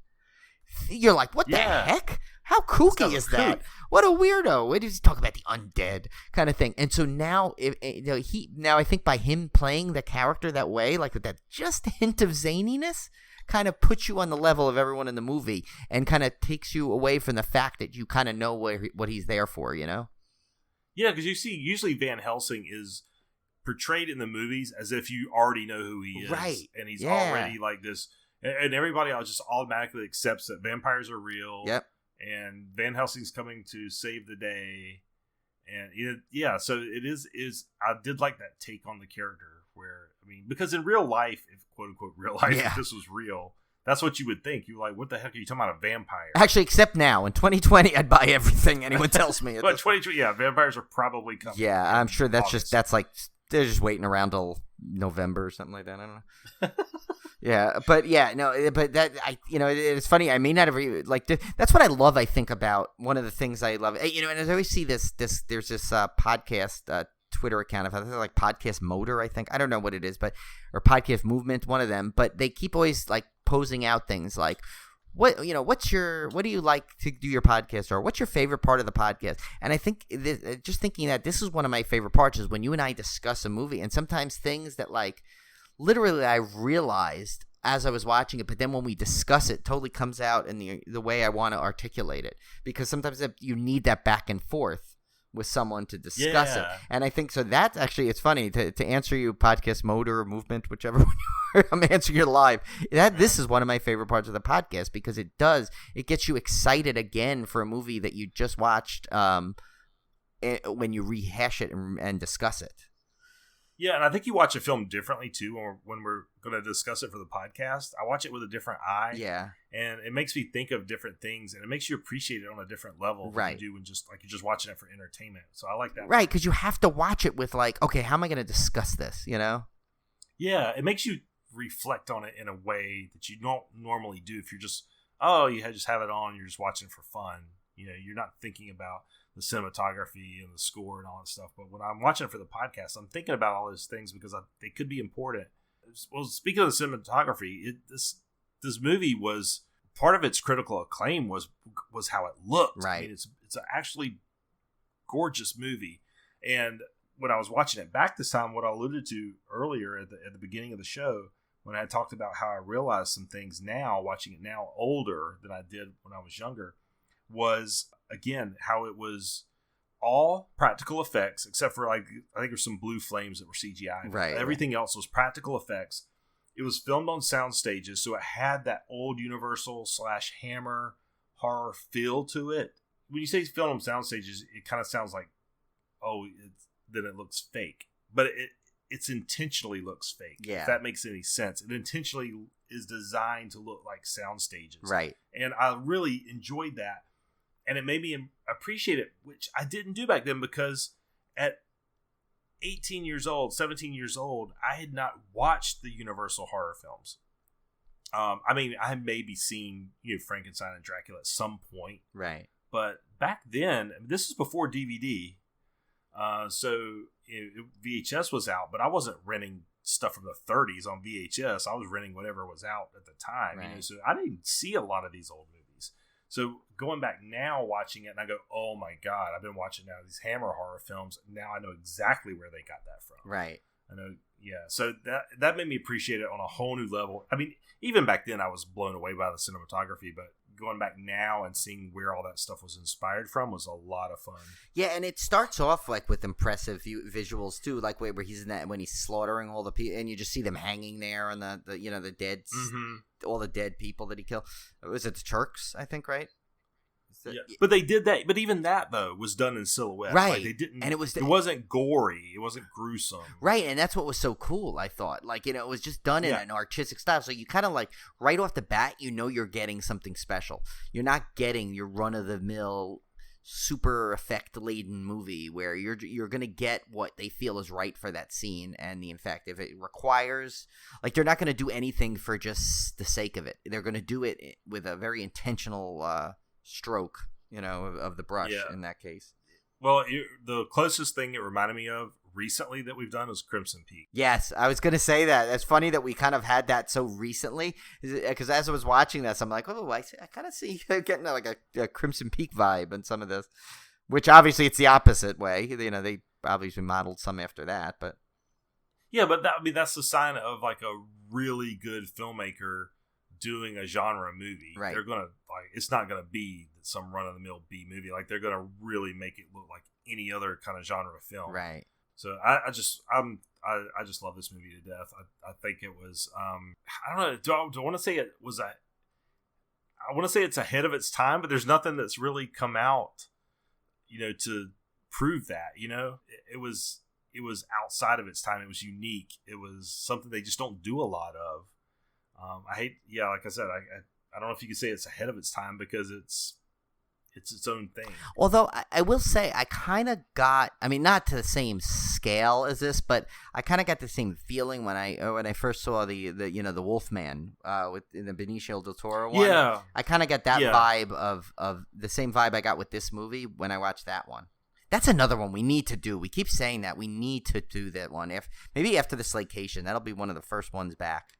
You're like, what the heck? How kooky is that? What a weirdo. What does he talk about, the undead kind of thing? And so now, I think by him playing the character that way, like with that just hint of zaniness, kind of puts you on the level of everyone in the movie and kind of takes you away from the fact that you kind of know what he's there for, Yeah, because you see, usually Van Helsing is portrayed in the movies as if you already know who he is. Right. And he's already like this. And everybody just automatically accepts that vampires are real. Yep. And Van Helsing's coming to save the day. And so it is I did like that take on the character where, because in real life, if quote unquote real life, if this was real, that's what you would think. You're like, what the heck are you talking about, a vampire? Actually, except now in 2020, I'd buy everything anyone tells me. But 2020, vampires are probably coming. Yeah, I'm sure that's like, they're just waiting around till November or something like that. I don't know. It's funny. I may not have that's what I love. I think about one of the things I love. And I always see this. There's this podcast Twitter account of like Podcast Motor. I think I don't know what it is, or Podcast Movement. One of them. But they keep always like posing out things like, what do you like to do your podcast, or what's your favorite part of the podcast? And I think just thinking that this is one of my favorite parts is when you and I discuss a movie, and sometimes things that like literally I realized as I was watching it, but then when we discuss it, totally comes out in the way I want to articulate it, because sometimes you need that back and forth with someone to discuss it. And I think so that's actually, it's funny to answer you, Podcast Motor or Movement, whichever one I'm answering you live. This is one of my favorite parts of the podcast, because it gets you excited again for a movie that you just watched when you rehash it and discuss it. Yeah, and I think you watch a film differently too when we're going to discuss it for the podcast. I watch it with a different eye. Yeah. And it makes me think of different things, and it makes you appreciate it on a different level than you do when you're just watching it for entertainment. So I like that. Right, because you have to watch it with like, okay, how am I going to discuss this, Yeah, it makes you reflect on it in a way that you don't normally do if you're just, just have it on and you're just watching it for fun. You're not thinking about the cinematography and the score and all that stuff. But when I'm watching it for the podcast, I'm thinking about all those things because they could be important. Well, speaking of the cinematography, this movie was, part of its critical acclaim was how it looked. Right. It's an actually gorgeous movie. And when I was watching it back this time, what I alluded to earlier at the beginning of the show, when I talked about how I realized some things now, watching it now older than I did when I was younger, was, again, how it was all practical effects except for like I think there's some blue flames that were CGI. Right. Everything else was practical effects. It was filmed on sound stages, so it had that old Universal / Hammer horror feel to it. When you say filmed on sound stages, it kind of sounds like, then it looks fake, but it's intentionally looks fake. Yeah. If that makes any sense, it intentionally is designed to look like sound stages. Right. And I really enjoyed that. And it made me appreciate it, which I didn't do back then because at 18 years old, 17 years old, I had not watched the Universal horror films. I mean, I had maybe seen Frankenstein and Dracula at some point. Right. But back then, this is before DVD. So VHS was out, but I wasn't renting stuff from the 30s on VHS. I was renting whatever was out at the time. Right. So I didn't see a lot of these old movies. So going back now, watching it, and I go, oh my God, I've been watching now these Hammer horror films. Now I know exactly where they got that from. Right. I know, yeah. So that made me appreciate it on a whole new level. I mean, even back then I was blown away by the cinematography, but going back now and seeing where all that stuff was inspired from was a lot of fun. Yeah, and it starts off like with impressive visuals too, like where he's in that when he's slaughtering all the people, and you just see them hanging there and the dead, all the dead people that he killed. Was it the Turks? I think, right? Yeah. But they did that. But even that though was done in silhouette, right? Like, they didn't, and it wasn't gory. It wasn't gruesome, right? And that's what was so cool. I thought, like it was just done in an artistic style. So you kind of like right off the bat, you're getting something special. You're not getting your run of the mill, super effect laden movie where you're gonna get what they feel is right for that scene. And in fact, if it requires, like, they're not gonna do anything for just the sake of it. They're gonna do it with a very intentional stroke, of the brush in that case. Well, the closest thing it reminded me of recently that we've done is Crimson Peak. Yes, I was going to say that. It's funny that we kind of had that so recently, because as I was watching this, I'm like, I kind of see getting like a Crimson Peak vibe in some of this, which obviously it's the opposite way. They obviously modeled some after that, but yeah, but that's the sign of like a really good filmmaker doing a genre movie. Right. They're gonna it's not gonna be some run of the mill B movie. Like they're gonna really make it look like any other kind of genre film. Right. So I just love this movie to death. I think it was I don't know. Do I want to say it was I want to say it's ahead of its time, but there's nothing that's really come out, to prove that. It was outside of its time. It was unique. It was something they just don't do a lot of. Like I said, I don't know if you could say it's ahead of its time because it's its own thing. Although I will say I kind of got, not to the same scale as this, but I kind of got the same feeling when I first saw the Wolfman with the Benicio del Toro one. Yeah, I kind of got that vibe of the same vibe I got with this movie when I watched that one. That's another one we need to do. We keep saying that we need to do that one. Maybe after the Slaycation, that'll be one of the first ones back.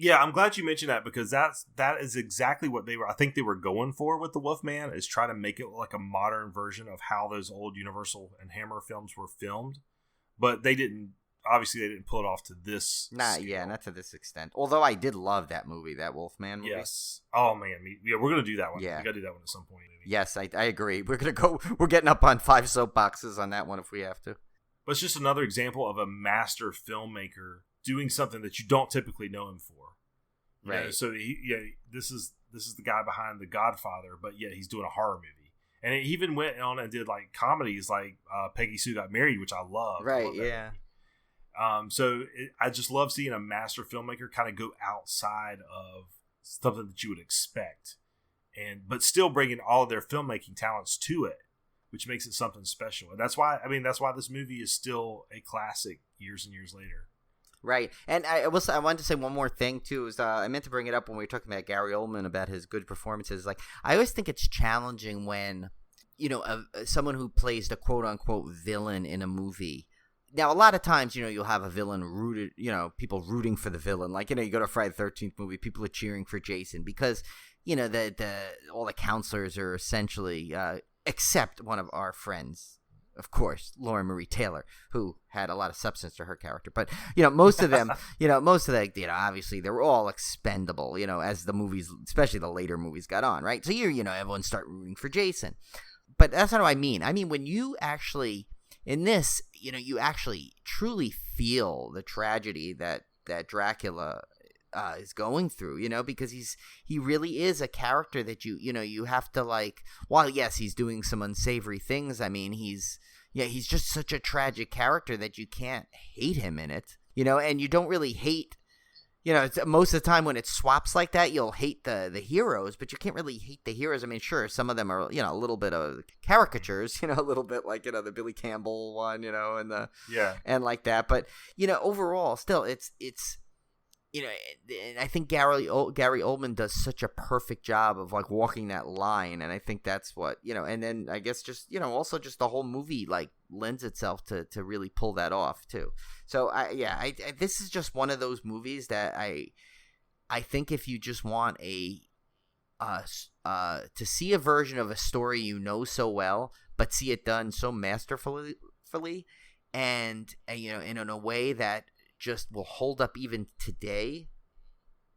Yeah, I'm glad you mentioned that because that is exactly what I think they were going for with the Wolfman, is try to make it like a modern version of how those old Universal and Hammer films were filmed. But they didn't pull it off to this scale. Not to this extent. Although I did love that movie, that Wolfman movie. Yes. Oh man, we're gonna do that one. Yeah. We gotta do that one at some point. Maybe. Yes, I agree. We're getting up on 5 soapboxes on that one if we have to. But it's just another example of a master filmmaker doing something that you don't typically know him for. Right. So this is the guy behind The Godfather, but yet he's doing a horror movie. And he even went on and did like comedies like Peggy Sue Got Married, which I love. Right. I love that movie. I just love seeing a master filmmaker kind of go outside of something that you would expect, but still bringing all of their filmmaking talents to it, which makes it something special. And that's why this movie is still a classic years and years later. Right, and I wanted to say one more thing too. Is I meant to bring it up when we were talking about Gary Oldman about his good performances. Like, I always think it's challenging when someone who plays the quote unquote villain in a movie. Now, a lot of times, you'll have a villain rooted, people rooting for the villain. Like, you go to a Friday the 13th movie, people are cheering for Jason because all the counselors are essentially except one of our friends. Of course, Laura Marie Taylor, who had a lot of substance to her character. But, most of them, obviously they're all expendable, as the movies, especially the later movies got on, right? So everyone start rooting for Jason. but that's not what I mean. I mean, when you actually, in this, you actually truly feel the tragedy that Dracula is going through, because he really is a character that you have to like. While yes, he's doing some unsavory things. I mean, he's just such a tragic character that you can't hate him in it, and you don't really hate. It's, most of the time when it swaps like that, you'll hate the heroes, but you can't really hate the heroes. I mean, sure, some of them are, a little bit of caricatures, a little bit like, the Billy Campbell one, and and like that. But, overall, still, it's and I think Gary Oldman does such a perfect job of like walking that line, and I think that's what and then I guess just also just the whole movie like lends itself to really pull that off too. So I this is just one of those movies that I think if you just want to see a version of a story so well, but see it done so masterfully, and in a way that just will hold up even today,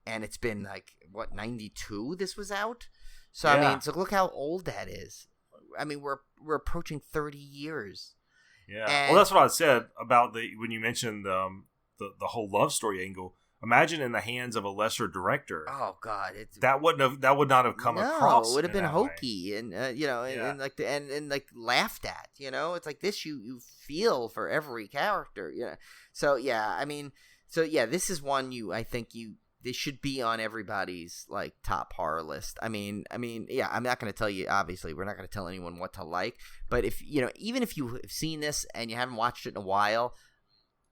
and it's been like 92 this was out, so yeah. I mean, so look how old that is. I mean, we're approaching 30 years. Yeah, well, that's what I said about when you mentioned the whole love story angle. Imagine in the hands of a lesser director. Oh God, that would not have come across. It would have been hokey and and like and like laughed at. It's like this you feel for every character. So yeah, I mean, this is one I think this should be on everybody's like top horror list. I mean, yeah, I'm not going to tell you. Obviously, we're not going to tell anyone what to like. But if even if you've seen this and you haven't watched it in a while,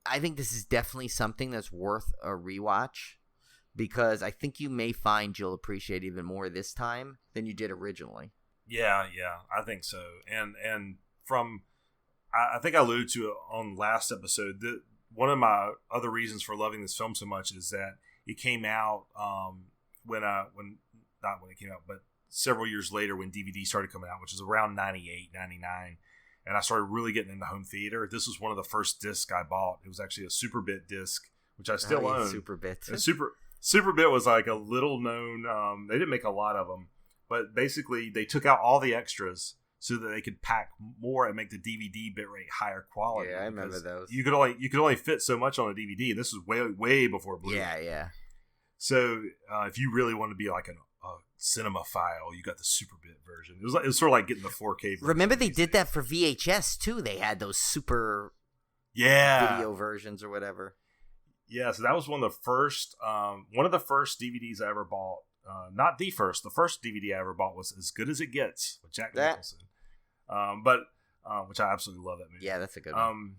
I think this is definitely something that's worth a rewatch, because I think you may find you'll appreciate even more this time than you did originally. Yeah, I think so. And from I think I alluded to it on last episode that one of my other reasons for loving this film so much is that it came out when not when it came out, but several years later when DVD started coming out, which is around 98, 99. And I started really getting into home theater. This was one of the first discs I bought. It was actually a Superbit disc, which I still own. Superbit. Superbit was like a little known. They didn't make a lot of them, but basically they took out all the extras so that they could pack more and make the DVD bitrate higher quality. Yeah, I remember those. You could only fit so much on a DVD, and this was way before Blu-ray. Yeah. So if you really want to be like a cinemaphile, you got the Superbit version. It was sort of like getting the 4K version. Remember they did that for VHS too. They had those super video versions or whatever. Yeah, so that was one of the first DVDs I ever bought. Not the first. The first DVD I ever bought was As Good as It Gets with Jack Nicholson. But which I absolutely love that movie. Yeah, that's a good one.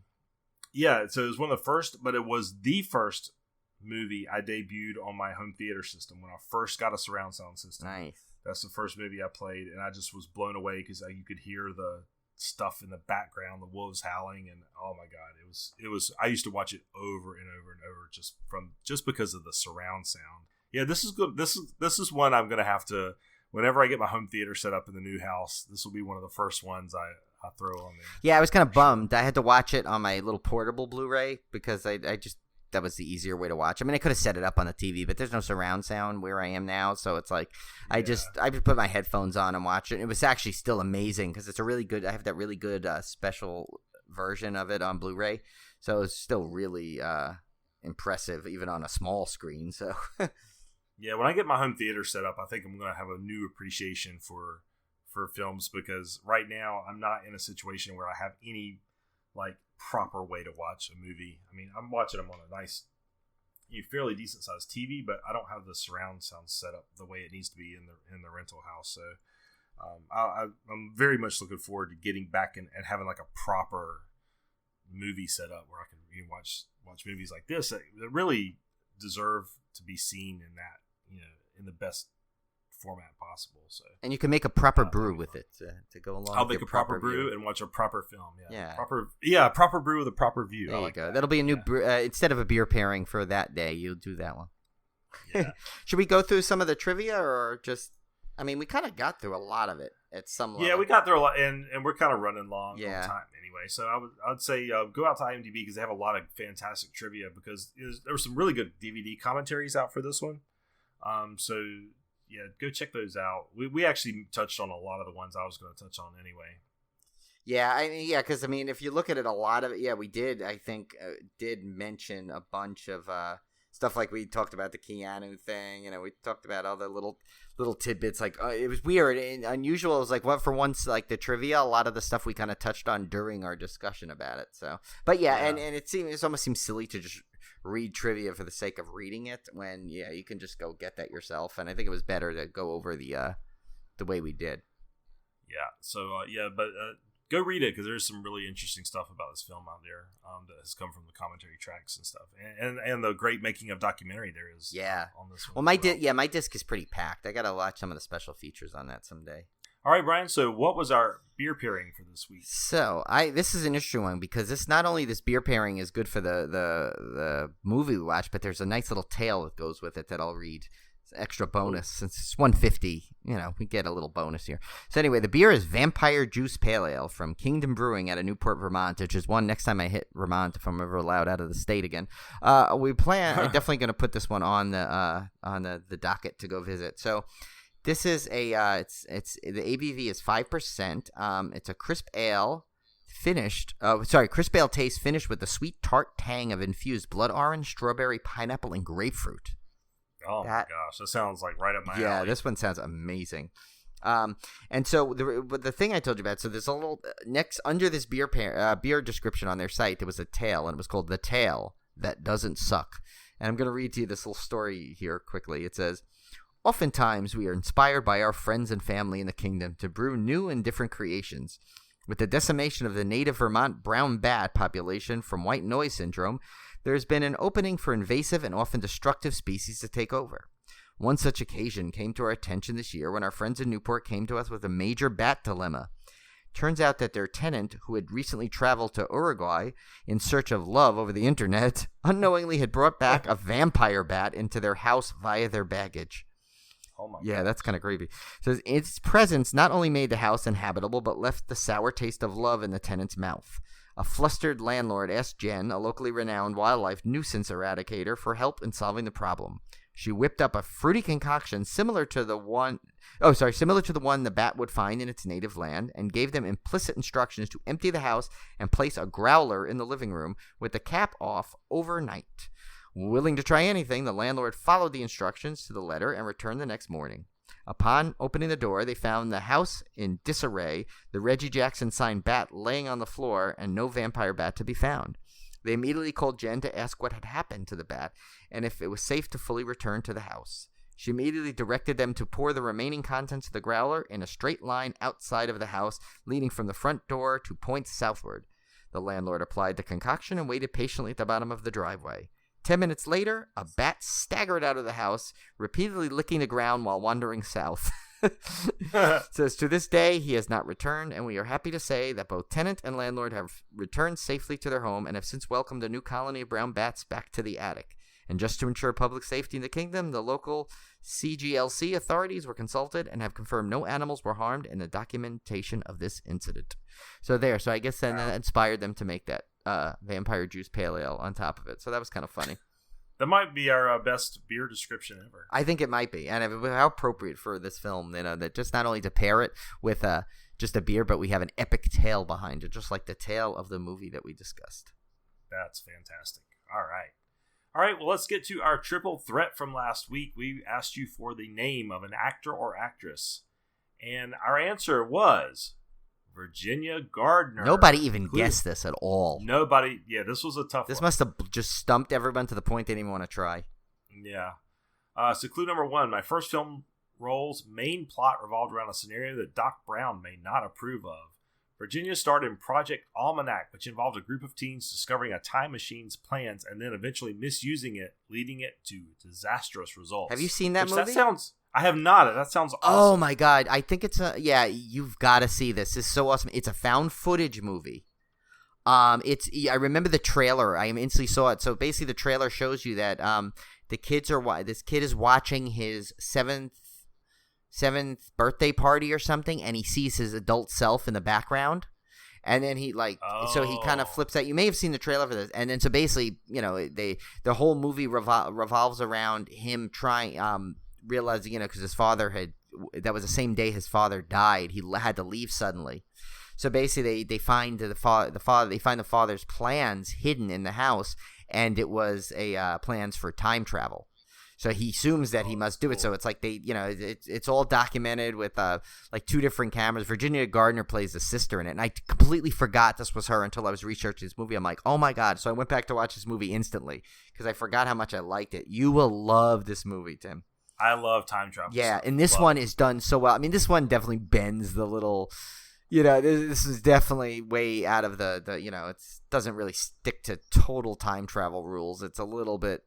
Yeah, so it was one of the first, but it was the first movie I debuted on my home theater system when I first got a surround sound system. Nice. That's the first movie I played, and I just was blown away because you could hear the stuff in the background, the wolves howling, and oh my God, it was. I used to watch it over and over and over just because of the surround sound. Yeah, this is good. This is one I'm gonna have to. Whenever I get my home theater set up in the new house, this will be one of the first ones I throw on there. Yeah, I was kind of bummed. I had to watch it on my little portable Blu-ray because I just. That was the easier way to watch. I mean, I could have set it up on the TV, but there's no surround sound where I am now, so it's like I just put my headphones on and watch it. It was actually still amazing because it's a really good. I have that really good special version of it on Blu-ray, so it's still really impressive even on a small screen. So yeah, when I get my home theater set up, I think I'm going to have a new appreciation for films, because right now I'm not in a situation where I have any like proper way to watch a movie. I mean, I'm watching them on a nice, fairly decent sized TV, but I don't have the surround sound set up the way it needs to be in the rental house. So I'm very much looking forward to getting back and having like a proper movie set up where I can watch movies like this that really deserve to be seen in that in the best format possible. So, and you can make a proper brew with it to go along. I'll make a proper brew and watch a proper film. Yeah. Proper brew with a proper view. There you go. That'll be a new brew. Instead of a beer pairing for that day, you'll do that one. Yeah. Should we go through some of the trivia, or just? I mean, we kind of got through a lot of it at some level. Yeah, we got through a lot, and we're kind of running long on time anyway. So I'd say go out to IMDb because they have a lot of fantastic trivia, because there were some really good DVD commentaries out for this one. So go check those out. We actually touched on a lot of the ones I was going to touch on anyway. Yeah, because if you look at it, a lot of it, we did. I think did mention a bunch of stuff, like we talked about the Keanu thing. We talked about all the little tidbits. Like it was weird and unusual. It was like, for once, like the trivia, a lot of the stuff we kind of touched on during our discussion about it. So, but and it almost seems silly to just read trivia for the sake of reading it when you can just go get that yourself. And I think it was better to go over the way we did. Yeah. So but go read it, because there's some really interesting stuff about this film out there that has come from the commentary tracks and stuff, and the great making of documentary there is. On this one. Well, my disc is pretty packed. I gotta watch some of the special features on that someday. All right, Brian. So, what was our beer pairing for this week? So, this is an interesting one, because this beer pairing is good for the movie we watch, but there's a nice little tale that goes with it that I'll read. Extra bonus, since it's 150, we get a little bonus here. So anyway, the beer is Vampire Juice Pale Ale from Kingdom Brewing out of Newport, Vermont, which is one next time I hit Vermont, if I'm ever allowed out of the state again. I'm definitely going to put this one on the docket to go visit. So this is the ABV is 5%. It's a crisp ale crisp ale taste finished with the sweet tart tang of infused blood orange, strawberry, pineapple, and grapefruit. Oh my gosh, that sounds like right up my alley. Yeah, this one sounds amazing. And so the thing I told you about, so there's a little next under this beer description on their site, there was a tale, and it was called The Tale That Doesn't Suck. And I'm going to read to you this little story here quickly. It says, oftentimes we are inspired by our friends and family in the kingdom to brew new and different creations. With the decimation of the native Vermont brown bat population from white noise syndrome, there has been an opening for invasive and often destructive species to take over. One such occasion came to our attention this year when our friends in Newport came to us with a major bat dilemma. Turns out that their tenant, who had recently traveled to Uruguay in search of love over the internet, unknowingly had brought back a vampire bat into their house via their baggage. Oh my God. That's kind of creepy. So its presence not only made the house inhabitable, but left the sour taste of love in the tenant's mouth. A flustered landlord asked Jen, a locally renowned wildlife nuisance eradicator, for help in solving the problem. She whipped up a fruity concoction similar to the one the bat would find in its native land, and gave them implicit instructions to empty the house and place a growler in the living room with the cap off overnight. Willing to try anything, the landlord followed the instructions to the letter and returned the next morning. Upon opening the door, they found the house in disarray, the Reggie Jackson signed bat laying on the floor, and no vampire bat to be found. They immediately called Jen to ask what had happened to the bat and if it was safe to fully return to the house. She immediately directed them to pour the remaining contents of the growler in a straight line outside of the house, leading from the front door to points southward. The landlord applied the concoction and waited patiently at the bottom of the driveway. 10 minutes later, a bat staggered out of the house, repeatedly licking the ground while wandering south. Says, to this day, he has not returned, and we are happy to say that both tenant and landlord have returned safely to their home and have since welcomed a new colony of brown bats back to the attic. And just to ensure public safety in the kingdom, the local CGLC authorities were consulted and have confirmed no animals were harmed in the documentation of this incident. So I guess then that inspired them to make that Vampire Juice Pale Ale on top of it. So that was kind of funny. That might be our best beer description ever. I think it might be. And how appropriate for this film, that just not only to pair it with just a beer, but we have an epic tale behind it, just like the tale of the movie that we discussed. That's fantastic. All right, well, let's get to our triple threat from last week. We asked you for the name of an actor or actress, and our answer was Virginia Gardner. Nobody even guessed this at all. Nobody. Yeah, this was a tough one. This must have just stumped everyone to the point they didn't even want to try. Yeah. So clue number 1, my first film role's main plot revolved around a scenario that Doc Brown may not approve of. Virginia starred in Project Almanac, which involved a group of teens discovering a time machine's plans and then eventually misusing it, leading it to disastrous results. Have you seen that movie? I have not. That sounds awesome. Oh my God. I think it's you've got to see this. This is so awesome. It's a found footage movie. I remember the trailer. I instantly saw it. So basically the trailer shows you that this kid is watching his seventh birthday party or something, and he sees his adult self in the background, and then so he kind of flips out. You may have seen the trailer for this, and then so basically, the whole movie revolves around him trying realizing, because his father that was the same day his father died. He had to leave suddenly. So basically, they find the father's plans hidden in the house, and it was plans for time travel. So he assumes that he must do it. So it's like it's all documented with like 2 different cameras. Virginia Gardner plays the sister in it, and I completely forgot this was her until I was researching this movie. I'm like, oh my god! So I went back to watch this movie instantly because I forgot how much I liked it. You will love this movie, Tim. I love time travel. Yeah, and this one is done so well. I mean, this one definitely bends the little. This is definitely way out of the it doesn't really stick to total time travel rules. It's a little bit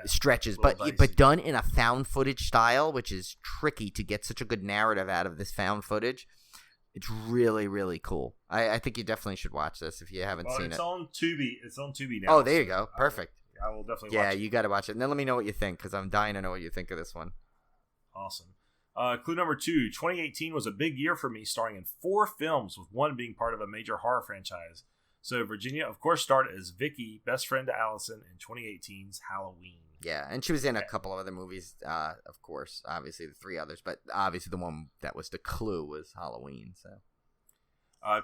stretches, but done in a found footage style, which is tricky to get such a good narrative out of this found footage. It's really, really cool. I think you definitely should watch this if you haven't seen it. It's on Tubi. It's on Tubi now. Oh, there you go. Perfect. I will definitely watch it. Yeah, you got to watch it. And then let me know what you think, because I'm dying to know what you think of this one. Awesome. Clue number 2, 2018 was a big year for me, starring in 4 films, with one being part of a major horror franchise. So Virginia, of course, starred as Vicky, best friend to Allison, in 2018's Halloween. Yeah, and she was in a couple of other movies, of course. Obviously, the 3 others, but obviously the one that was the clue was Halloween. So,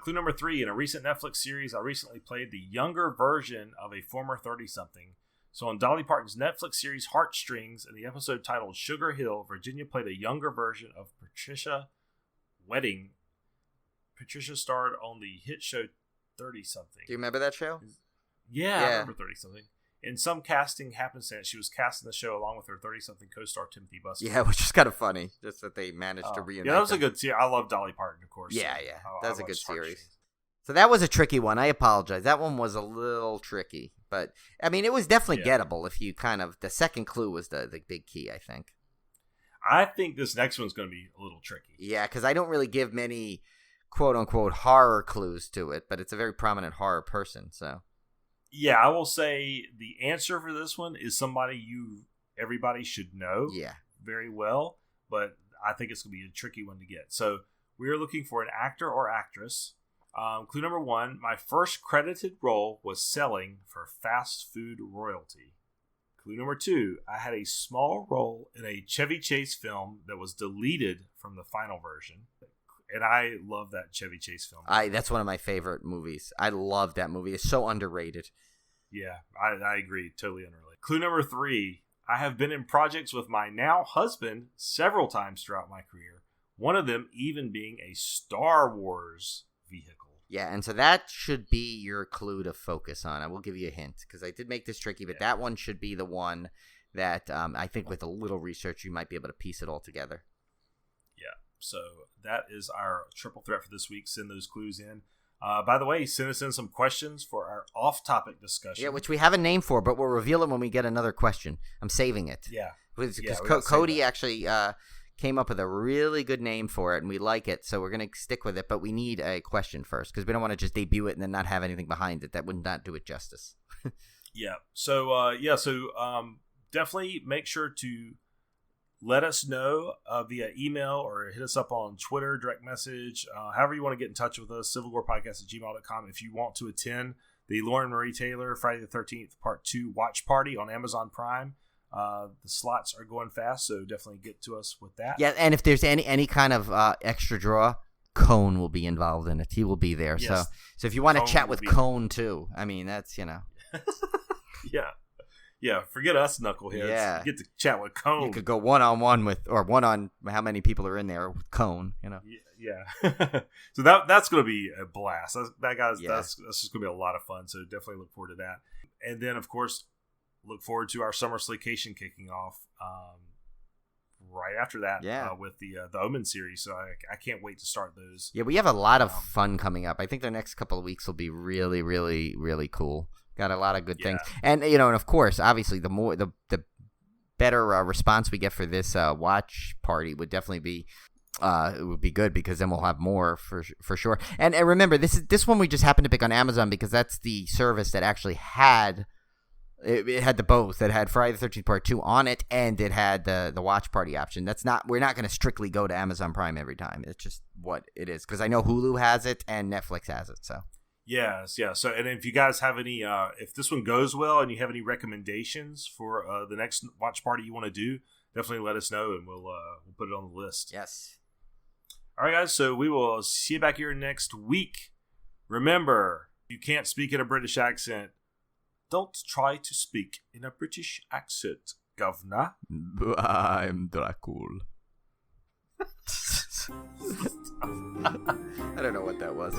clue number 3, in a recent Netflix series, I recently played the younger version of a former 30-something. So on Dolly Parton's Netflix series Heartstrings, in the episode titled Sugar Hill, Virginia played a younger version of Patricia Wedding. Patricia starred on the hit show 30-something. Do you remember that show? Yeah. I remember 30-something. In some casting happenstance, she was cast in the show along with her 30-something co-star Timothy Busby. Yeah, which is kind of funny, just that they managed to reunite. Yeah, that was a good series. I love Dolly Parton, of course. Yeah, that was a good series. Heartstrings. So that was a tricky one. I apologize. That one was a little tricky. But, I mean, it was definitely gettable if you the second clue was the big key, I think. I think this next one's going to be a little tricky. Yeah, because I don't really give many quote-unquote horror clues to it, but it's a very prominent horror person, so. Yeah, I will say the answer for this one is somebody everybody should know very well, but I think it's going to be a tricky one to get. So we are looking for an actor or actress. Clue number 1, my first credited role was selling for fast food royalty. Clue number 2, I had a small role in a Chevy Chase film that was deleted from the final version. And I love that Chevy Chase film. That's one of my favorite movies. I love that movie. It's so underrated. Yeah, I agree. Totally underrated. Clue number 3, I have been in projects with my now husband several times throughout my career. One of them even being a Star Wars vehicle. Yeah, and so that should be your clue to focus on. I will give you a hint, because I did make this tricky, but that one should be the one that I think with a little research you might be able to piece it all together. Yeah, so that is our triple threat for this week. Send those clues in. By the way, send us in some questions for our off-topic discussion. Yeah, which we have a name for, but we'll reveal it when we get another question. I'm saving it. Yeah. Because Cody actually came up with a really good name for it, and we like it, so we're going to stick with it, but we need a question first, because we don't want to just debut it and then not have anything behind it. That would not do it justice. Yeah. So, definitely make sure to let us know via email or hit us up on Twitter, direct message, however you want to get in touch with us, civilwarpodcast@gmail.com. If you want to attend the Lauren Marie Taylor Friday the 13th Part 2 watch party on Amazon Prime, the slots are going fast, so definitely get to us with that. Yeah, and if there's any kind of extra draw, Cone will be involved in it. He will be there. Yes. So if you want to chat with Cone too, I mean, that's, Yeah, forget us knuckleheads. Yeah. Get to chat with Cone. You could go one-on-one with, or one on how many people are in there with Cone, Yeah. So that's going to be a blast. That's just going to be a lot of fun. So definitely look forward to that. And then, of course, look forward to our summer slaycation kicking off right after that with the Omen series. So I can't wait to start those. Yeah, we have a lot of fun coming up. I think the next couple of weeks will be really, really, really cool. Got a lot of good things. And, and of course, obviously, the better response we get for this watch party would definitely be it would be good, because then we'll have more for sure. And remember, this one we just happened to pick on Amazon because that's the service that actually had it had the both. It had Friday the 13th Part 2 on it, and it had the watch party option. We're not going to strictly go to Amazon Prime every time. It's just what it is, because I know Hulu has it and Netflix has it. So yes, yeah. So, and if you guys have any, if this one goes well and you have any recommendations for the next watch party you want to do, definitely let us know, and we'll put it on the list. Yes. All right, guys. So we will see you back here next week. Remember, you can't speak in a British accent. Don't try to speak in a British accent, governor. I'm Dracula. I don't know what that was.